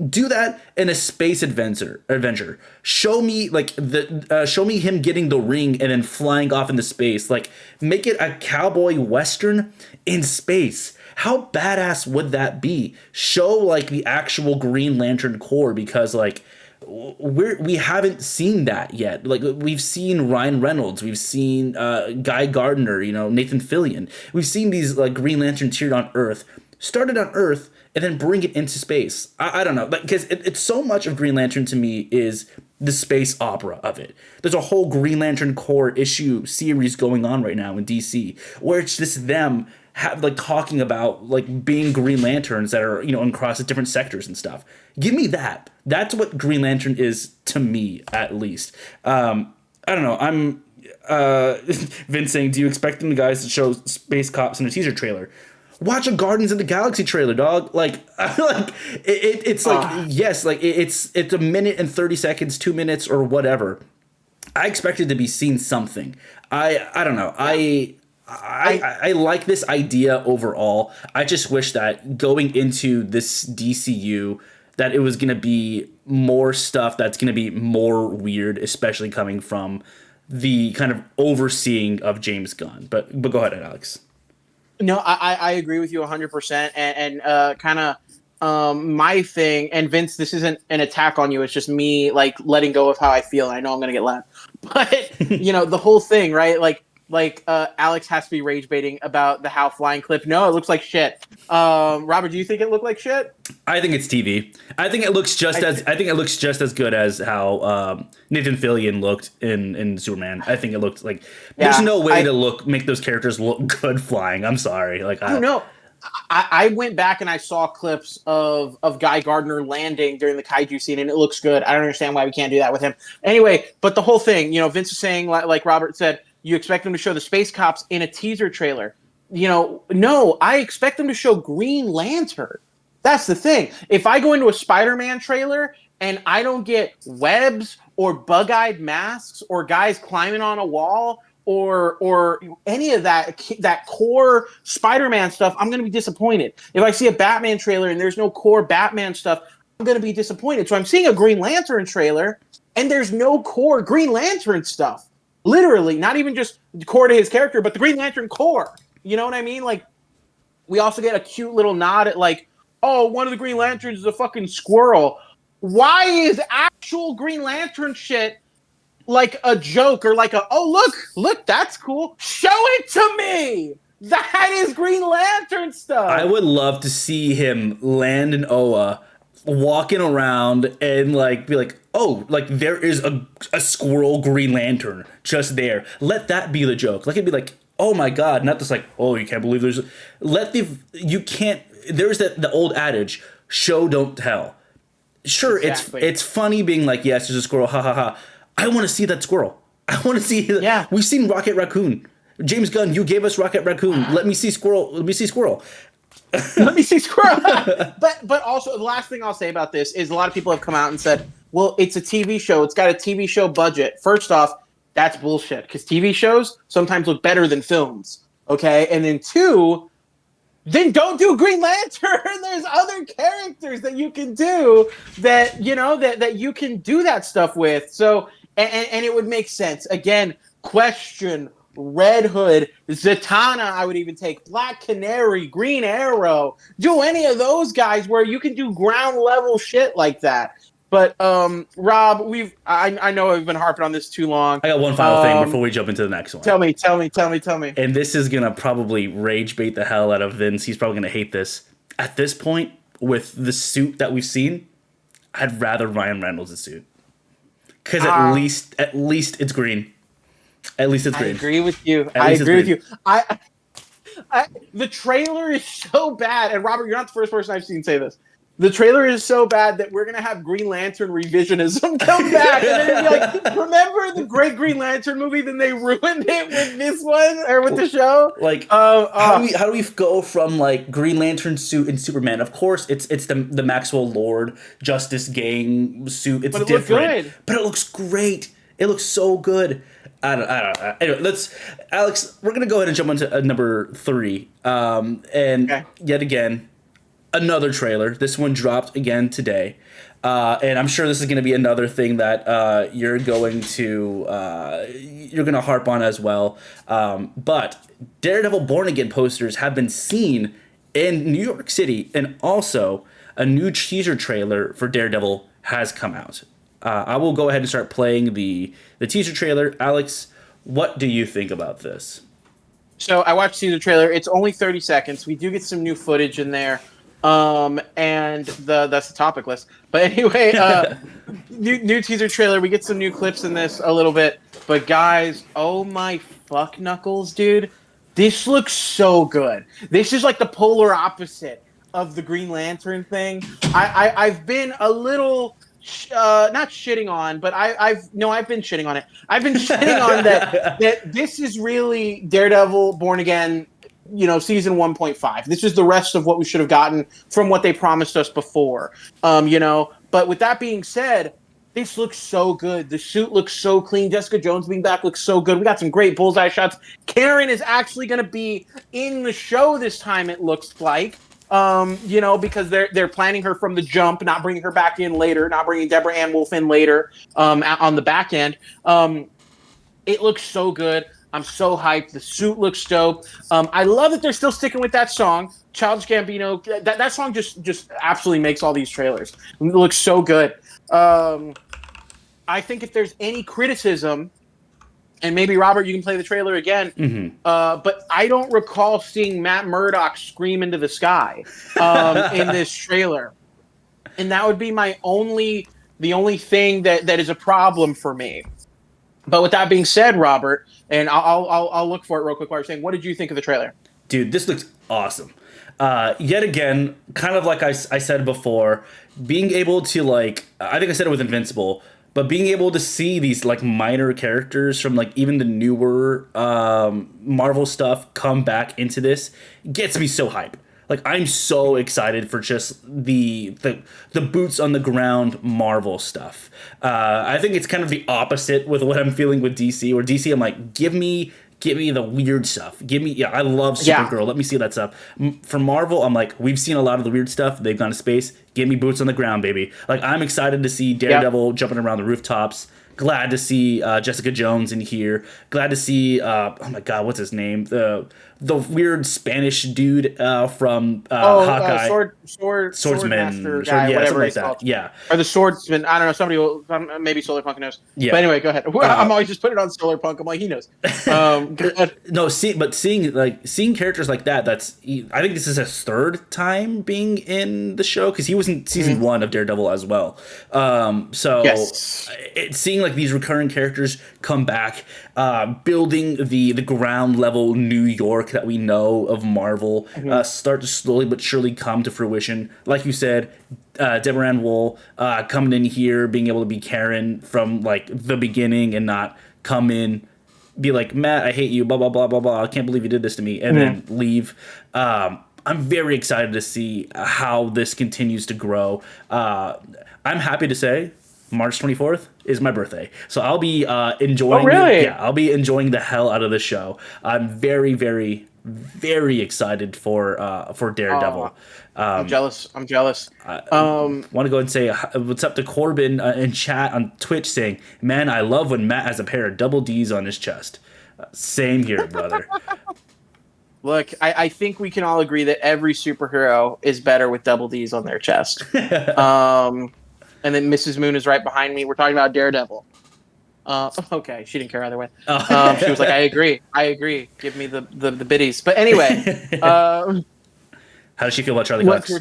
S1: Do that in a space adventure. Show me like show me him getting the ring and then flying off into space. Like, make it a cowboy western in space. How badass would that be? Show like the actual Green Lantern Corps, because like we haven't seen that yet. Like, we've seen Ryan Reynolds, we've seen Guy Gardner, Nathan Fillion. We've seen these like Green Lanterns here on Earth, started on Earth, and then bring it into space. I don't know, because it's so much of Green Lantern to me is the space opera of it. There's a whole Green Lantern Corps issue series going on right now in DC, where it's just them like talking about like being Green Lanterns that are across the different sectors and stuff. Give me that. That's what Green Lantern is to me, at least. I don't know. I'm Vince saying, do you expect them guys to show space cops in a teaser trailer? Watch a Guardians of the Galaxy trailer, dog. Like, it's like, yes, like it's a minute and 30 seconds, 2 minutes, or whatever. I expected to be seeing something. I don't know. I like this idea overall. I just wish that going into this DCU, that it was going to be more stuff that's going to be more weird, especially coming from the kind of overseeing of James Gunn. But go ahead, Alex.
S2: No, I agree with you 100%. And kind of my thing, and Vince, this isn't an attack on you. It's just me like letting go of how I feel. I know I'm going to get laughed. But, the whole thing, right? Like Alex has to be rage baiting about the Hal flying clip. No, it looks like shit. Robert, do you think it looked like shit?
S1: I think it's TV. I think it looks just as good as how Nathan Fillion looked in Superman. I think it looked like there's no way to make those characters look good flying. I'm sorry. Like, I don't know.
S2: I went back and I saw clips of Guy Gardner landing during the kaiju scene, and it looks good. I don't understand why we can't do that with him. Anyway, but the whole thing, Vince is saying, like Robert said, you expect them to show the space cops in a teaser trailer. No, I expect them to show Green Lantern. That's the thing. If I go into a Spider-Man trailer and I don't get webs or bug-eyed masks or guys climbing on a wall or any of that core Spider-Man stuff, I'm going to be disappointed. If I see a Batman trailer and there's no core Batman stuff, I'm going to be disappointed. So I'm seeing a Green Lantern trailer and there's no core Green Lantern stuff. Literally, not even just core to his character, but the Green Lantern core. You know what I mean? Like, we also get a cute little nod at like, oh, one of the Green Lanterns is a fucking squirrel. Why is actual Green Lantern shit like a joke or like look, that's cool. Show it to me. That is Green Lantern stuff.
S1: I would love to see him land in Oa, walking around and like be like, oh, like there is a squirrel Green Lantern just there. Let that be the joke. Like, it'd be like, oh my god, not just like, oh, you can't believe there's there's the old adage, show don't tell. Sure, exactly. It's funny being like, yes, there's a squirrel, ha ha ha. I want to see that squirrel. I want to see We've seen Rocket Raccoon. James Gunn, you gave us Rocket Raccoon. Let me see squirrel. Let me see squirrel.
S2: But also, the last thing I'll say about this is a lot of people have come out and said, well, it's a TV show. It's got a TV show budget. First off, that's bullshit, because TV shows sometimes look better than films. Okay? And then two, then don't do Green Lantern. There's other characters that you can do that you can do that stuff with. So, and it would make sense. Again, Question, Red Hood, Zatanna, I would even take Black Canary, Green Arrow. Do any of those guys where you can do ground level shit like that. But Rob, I know I've been harping on this too long.
S1: I got one final thing before we jump into the next one.
S2: Tell me.
S1: And this is gonna probably rage bait the hell out of Vince. He's probably gonna hate this. At this point, with the suit that we've seen, I'd rather Ryan Reynolds' suit. Because at least it's green. At least it's green.
S2: I agree with you. I agree with you. The trailer is so bad, and Robert, you're not the first person I've seen say this. The trailer is so bad that we're gonna have Green Lantern revisionism come back, and they're gonna be like, "Remember the great Green Lantern movie? Then they ruined it with this one or with the show."
S1: Like, how do we go from like Green Lantern suit and Superman? Of course, it's the Maxwell Lord Justice Gang suit. It's different, but it looks great. It looks so good. I don't know. Anyway, Alex, we're gonna go ahead and jump into number 3. Yet again, another trailer. This one dropped again today, and I'm sure this is gonna be another thing that you're going to harp on as well. But Daredevil Born Again posters have been seen in New York City, and also a new teaser trailer for Daredevil has come out. I will go ahead and start playing the teaser trailer. Alex, what do you think about this?
S2: So I watched the teaser trailer. It's only 30 seconds. We do get some new footage in there, and that's the topic list. But anyway, new teaser trailer. We get some new clips in this a little bit. But guys, oh my fuck knuckles, dude, this looks so good. This is like the polar opposite of the Green Lantern thing. I've been a little. Not shitting on, but I've been shitting on it. I've been shitting on that this is really Daredevil Born Again, season 1.5. This is the rest of what we should have gotten from what they promised us before. But with that being said, this looks so good. The suit looks so clean. Jessica Jones being back looks so good. We got some great bullseye shots. Karen is actually going to be in the show this time, it looks like. Because they're planning her from the jump, not bringing her back in later, not bringing Deborah Ann Wolf in later, on the back end. It looks so good. I'm so hyped. The suit looks dope. I love that they're still sticking with that song, Childish Gambino. That song just absolutely makes all these trailers. It looks so good. I think if there's any criticism, and maybe, Robert, you can play the trailer again.
S1: Mm-hmm.
S2: But I don't recall seeing Matt Murdock scream into the sky in this trailer. And that would be the only thing that is a problem for me. But with that being said, Robert, and I'll look for it real quick while you're saying, what did you think of the trailer?
S1: Dude, this looks awesome. Yet again, kind of like I said before, being able to, I think I said it with Invincible, but being able to see these minor characters from even the newer Marvel stuff come back into this gets me so hype. I'm so excited for just the boots on the ground Marvel stuff. I think it's kind of the opposite with what I'm feeling with DC. Where DC, I'm like, give me the weird stuff. I love Supergirl. Let me see that stuff. For Marvel, I'm like, we've seen a lot of the weird stuff. They've gone to space. Give me boots on the ground, baby. I'm excited to see Daredevil jumping around the rooftops. Glad to see Jessica Jones in here. Glad to see, oh my God, what's his name? The weird Spanish dude from Hawkeye.
S2: Swordsman
S1: guy,
S2: whatever
S1: like that.
S2: Called.
S1: Yeah.
S2: Or the swordsman. I don't know. Somebody will, maybe Solar Punk knows. Yeah. But anyway, go ahead. I'm always just putting it on Solar Punk. I'm like, he knows.
S1: No, seeing characters like that. I think this is his third time being in the show because he was in season 1 of Daredevil as well. Seeing these recurring characters come back, building the ground level New York that we know of Marvel, start to slowly but surely come to fruition. Like you said, Deborah Ann Woll coming in here, being able to be Karen from the beginning and not come in, be like, Matt, I hate you, blah blah blah blah blah. I can't believe you did this to me, and then leave. I'm very excited to see how this continues to grow. I'm happy to say March 24th is my birthday. So I'll be enjoying I'll be enjoying the hell out of the show. I'm very, very, very excited for Daredevil.
S2: I'm jealous.
S1: Want to go ahead and say what's up to Corbin in chat on Twitch saying, man, I love when Matt has a pair of double D's on his chest. Same here, brother.
S2: Look, I think we can all agree that every superhero is better with double D's on their chest. and then Mrs. Moon is right behind me. We're talking about Daredevil. Okay, she didn't care either way.
S1: Oh.
S2: She was like, I agree. Give me the biddies. But anyway,
S1: How does she feel about Charlie Cox?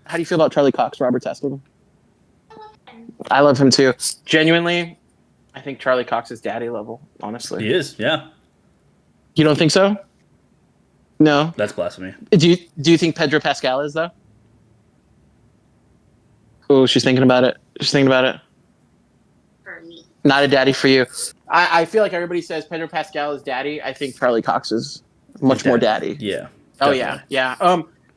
S2: How do you feel about Charlie Cox, Robert's asking? I love him too. Genuinely, I think Charlie Cox is daddy level, honestly.
S1: He is, yeah.
S2: You don't think so? No.
S1: That's blasphemy.
S2: Do you think Pedro Pascal is, though? Oh, she's thinking about it.
S3: For me.
S2: Not a daddy for you. I feel like everybody says Pedro Pascal is daddy. I think Charlie Cox is much more daddy.
S1: Yeah.
S2: Oh, yeah.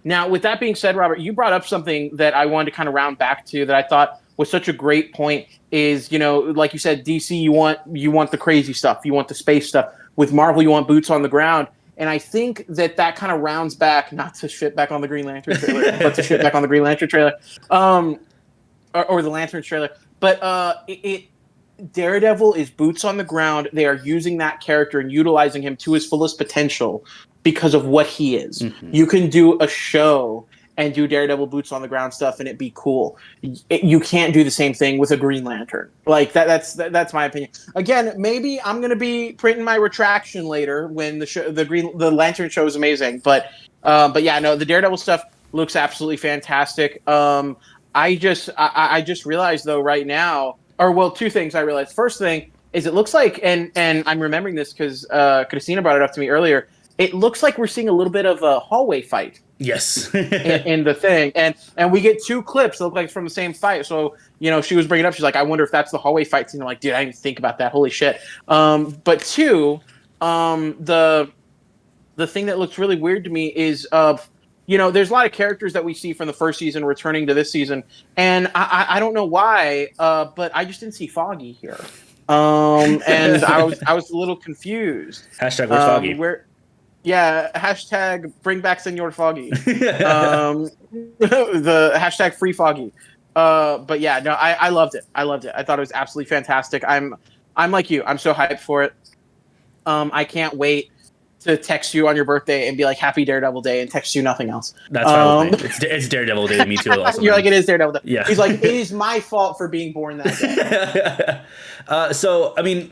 S2: Now, with that being said, Robert, you brought up something that I wanted to kind of round back to that I thought was such a great point is, like you said, DC, you want the crazy stuff. You want the space stuff. With Marvel, you want boots on the ground. And I think that kind of rounds back, not to shit back on the Green Lantern trailer, but to shit back on the Green Lantern trailer, or the Lantern trailer. But Daredevil is boots on the ground. They are using that character and utilizing him to his fullest potential because of what he is. Mm-hmm. You can do a show and do Daredevil boots on the ground stuff and it be cool. You can't do the same thing with a Green Lantern. Like that's my opinion. Again, maybe I'm going to be printing my retraction later when the Lantern show is amazing. But yeah, no, the Daredevil stuff looks absolutely fantastic. I just realized though right now, or well, two things I realized. First thing is it looks like, and I'm remembering this because Christina brought it up to me earlier. It looks like we're seeing a little bit of a hallway fight.
S1: Yes.
S2: in the thing. And we get two clips that look like it's from the same fight. So, she was bringing it up. She's like, I wonder if that's the hallway fight scene. I'm like, dude, I didn't even think about that. Holy shit. But two, the thing that looks really weird to me is, there's a lot of characters that we see from the first season returning to this season. And I don't know why, but I just didn't see Foggy here. And I was a little confused.
S1: Hashtag where's Foggy?
S2: Yeah, hashtag bring back Senor Foggy. The hashtag free Foggy. But yeah, no, I loved it. I thought it was absolutely fantastic. I'm like you. I'm so hyped for it. I can't wait to text you on your birthday and be like, Happy Daredevil Day, and text you nothing else.
S1: That's fine with me. It's Daredevil Day to me too. Also,
S2: you're like, it is Daredevil Day.
S1: Yeah.
S2: He's like, it is my fault for being born that day.
S1: So, I mean,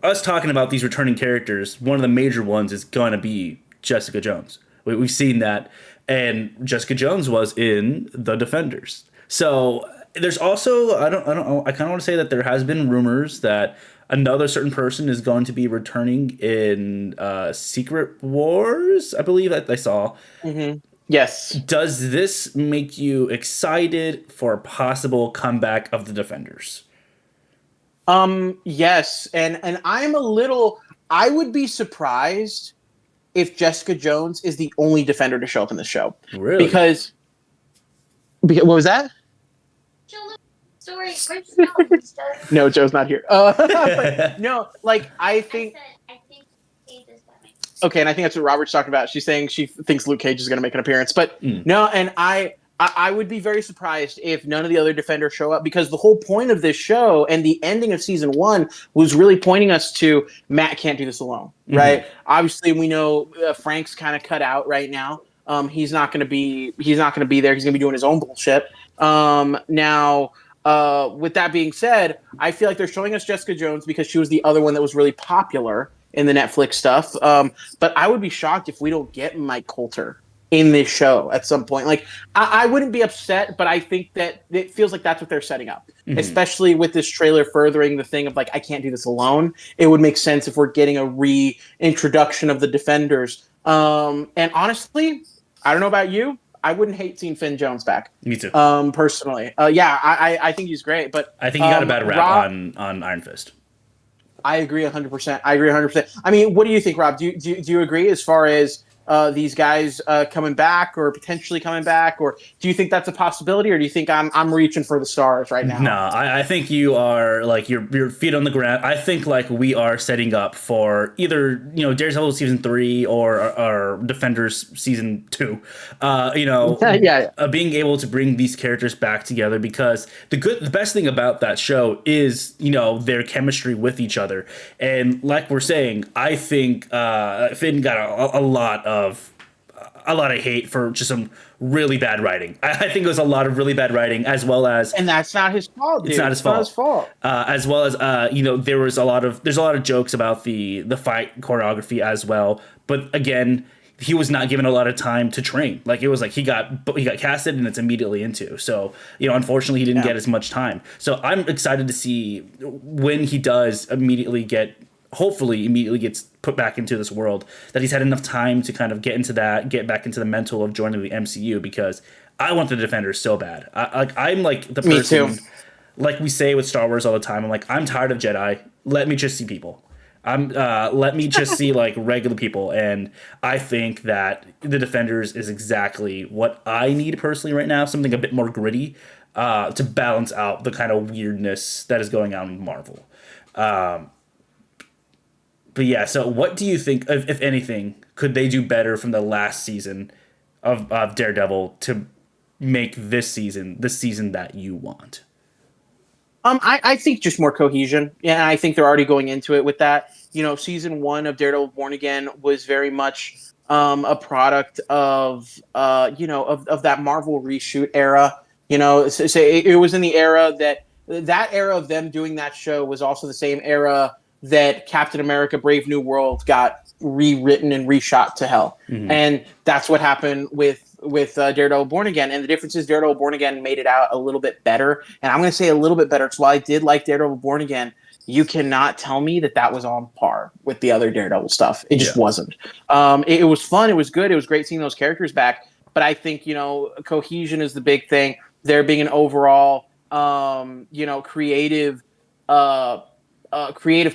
S1: us talking about these returning characters, one of the major ones is going to be Jessica Jones. We've seen that, and Jessica Jones was in The Defenders. So there's also I kind of want to say that there has been rumors that another certain person is going to be returning in Secret Wars. I believe that I saw.
S2: Mm-hmm. Yes.
S1: Does this make you excited for a possible comeback of The Defenders?
S2: Yes, and I would be surprised if Jessica Jones is the only Defender to show up in the show.
S1: Really?
S2: Because what was that?
S3: Sorry,
S2: no, Joe's not here. No, like I think okay, and I think that's what Robert's talking about. She's saying she thinks Luke Cage is going to make an appearance, but no, and I would be very surprised if none of the other Defenders show up, because the whole point of this show and the ending of season 1 was really pointing us to Matt can't do this alone, right? Obviously, we know Frank's kind of cut out right now. He's not going to be there. He's going to be doing his own bullshit. Now, with that being said, I feel like they're showing us Jessica Jones because she was the other one that was really popular in the Netflix stuff. But I would be shocked if we don't get Mike Coulter in this show at some point. Like, I wouldn't be upset, but I think that it feels like that's what they're setting up, especially with this trailer furthering the thing of like, I can't do this alone. It would make sense if we're getting a reintroduction of the Defenders. And honestly, I don't know about you, I wouldn't hate seeing Finn Jones back.
S1: Me too.
S2: Personally. Yeah, I think he's great, but
S1: I think he got a bad rap on Iron Fist.
S2: I agree 100%. I mean, what do you think, Rob? Do you agree as far as these guys coming back or potentially coming back, or do you think that's a possibility, or do you think I'm reaching for the stars right now?
S1: No, I think you are like your feet on the ground. I think like we are setting up for either Daredevil season 3 or Defenders season 2. Being able to bring these characters back together, because the best thing about that show is their chemistry with each other, and like we're saying, I think Finn got a lot of a lot of hate for just some really bad writing. I think it was a lot of really bad writing, as well as
S2: And that's not his fault, dude.
S1: it's not his
S2: It's not his
S1: fault.
S2: fault.
S1: As well as there's a lot of jokes about the fight choreography as well. But again, he was not given a lot of time to train. Like it was like he got casted and it's immediately into. So unfortunately, he didn't get as much time. So I'm excited to see when he does hopefully immediately gets put back into this world, that he's had enough time to kind of get back into the mental of joining the MCU, because I want the Defenders so bad. I'm like the person.
S2: Me too.
S1: Like we say with Star Wars all the time, I'm like, I'm tired of Jedi. Let me just see people. Let me just see like regular people, and I think that the Defenders is exactly what I need personally right now. Something a bit more gritty, to balance out the kind of weirdness that is going on with Marvel. But yeah, so what do you think, if anything, could they do better from the last season of Daredevil to make this season the season that you want?
S2: I think just more cohesion. Yeah, I think they're already going into it with that. Season 1 of Daredevil Born Again was very much a product of of that Marvel reshoot era. So it was in the era that era of them doing that show was also the same era that Captain America Brave New World got rewritten and reshot to hell.
S1: Mm-hmm.
S2: And that's what happened with Daredevil Born Again. And the difference is Daredevil Born Again made it out a little bit better. And I'm going to say a little bit better. So while I did like Daredevil Born Again, you cannot tell me that was on par with the other Daredevil stuff. It just wasn't. It was fun. It was good. It was great seeing those characters back. But I think, cohesion is the big thing. There being an overall, creative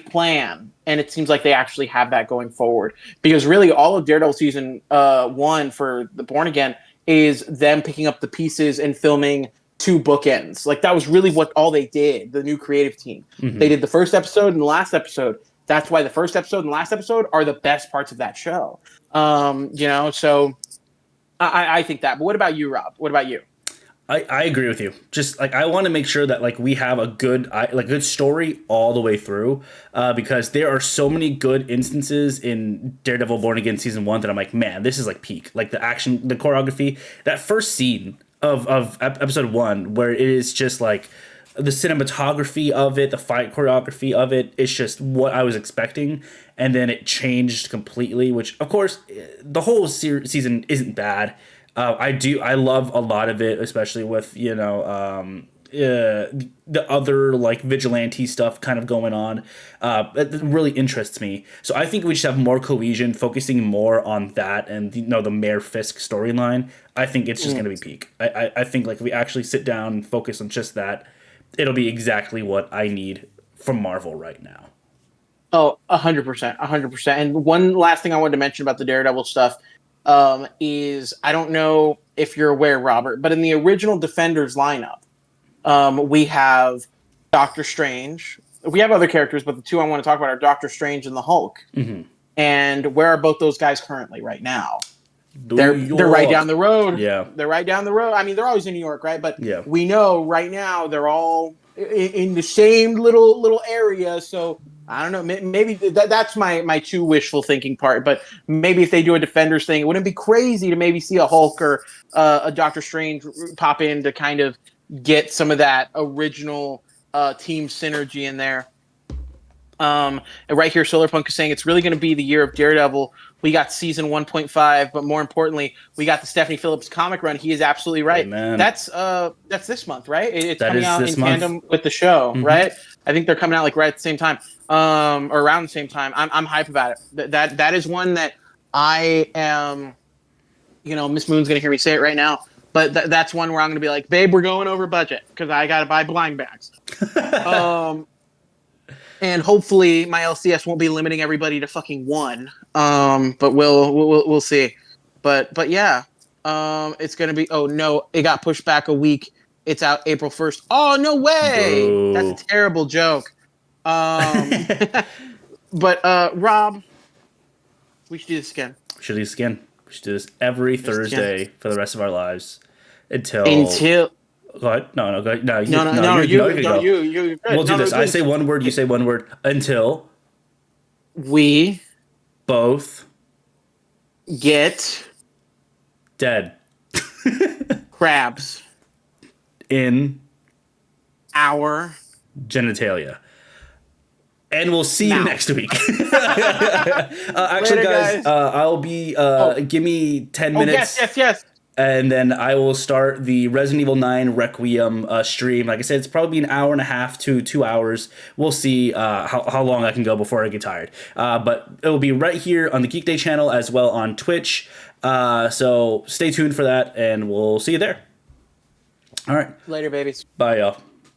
S2: plan, and it seems like they actually have that going forward, because really all of Daredevil season 1 for the Born Again is them picking up the pieces and filming 2 bookends. Like that was really what all they did, the new creative team. Mm-hmm. They did the first episode and the last episode. That's why the first episode and the last episode are the best parts of that show. So I think that. But what about you, Rob? What about you?
S1: I agree with you. Just like I want to make sure that like we have a good story all the way through, because there are so many good instances in Daredevil Born Again season 1 that I'm like, man, this is like peak. Like the action, the choreography, that first scene of episode 1 where it is just like the cinematography of it, the fight choreography of it, it's just what I was expecting, and then it changed completely. Which of course, the whole season isn't bad. I love a lot of it, especially with the other like vigilante stuff kind of going on. It really interests me. So I think we should have more cohesion, focusing more on that, and the Mayor Fisk storyline. I think it's just going to be peak. I think like if we actually sit down and focus on just that, it'll be exactly what I need from Marvel right now.
S2: Oh, 100%, 100%. And one last thing I wanted to mention about the Daredevil stuff. Is I don't know if you're aware, Robert, but in the original Defenders lineup, we have Doctor Strange. We have other characters, but the 2 I want to talk about are Doctor Strange and the Hulk.
S1: Mm-hmm.
S2: And where are both those guys currently right now? They're right down the road.
S1: Yeah,
S2: they're right down the road. I mean, they're always in New York, right? But we know right now they're all in the same little area. So I don't know. Maybe that's my too wishful thinking part. But maybe if they do a Defenders thing, it wouldn't be crazy to maybe see a Hulk or a Doctor Strange pop in to kind of get some of that original team synergy in there. And right here, Solarpunk is saying it's really going to be the year of Daredevil. We got season 1.5, but more importantly, we got the Stephanie Phillips comic run. He is absolutely right.
S1: Hey,
S2: that's this month, right? It's
S1: that
S2: coming out in
S1: month.
S2: tandem with the show, mm-hmm. right? I think they're coming out like right at the same time, or around the same time. I'm hype about it. That is one that I am. Miss Moon's gonna hear me say it right now, but that's one where I'm gonna be like, babe, we're going over budget because I gotta buy blind bags. And hopefully my LCS won't be limiting everybody to fucking 1. But we'll see. But yeah, it's gonna be. Oh no, it got pushed back a week. It's out April 1st. Oh no way! Boo. That's a terrible joke. But Rob, we should do this again.
S1: We should do this again. We should do this every Thursday for the rest of our lives until. Go ahead. No. Go ahead. No. You. We'll do this. I say one word. You say one word. Until
S2: we
S1: both
S2: get
S1: dead
S2: crabs
S1: in
S2: our
S1: genitalia. And we'll see you
S2: Mouth.
S1: next week. Actually,
S2: Later,
S1: guys,
S2: guys.
S1: I'll be. Give me 10 minutes.
S2: Yes.
S1: And then I will start the Resident Evil 9 Requiem stream. Like I said, it's probably an hour and a half to 2 hours. We'll see how long I can go before I get tired. But it will be right here on the Geek Day channel as well on Twitch. So stay tuned for that, and we'll see you there. All right.
S2: Later, babies.
S1: Bye, y'all.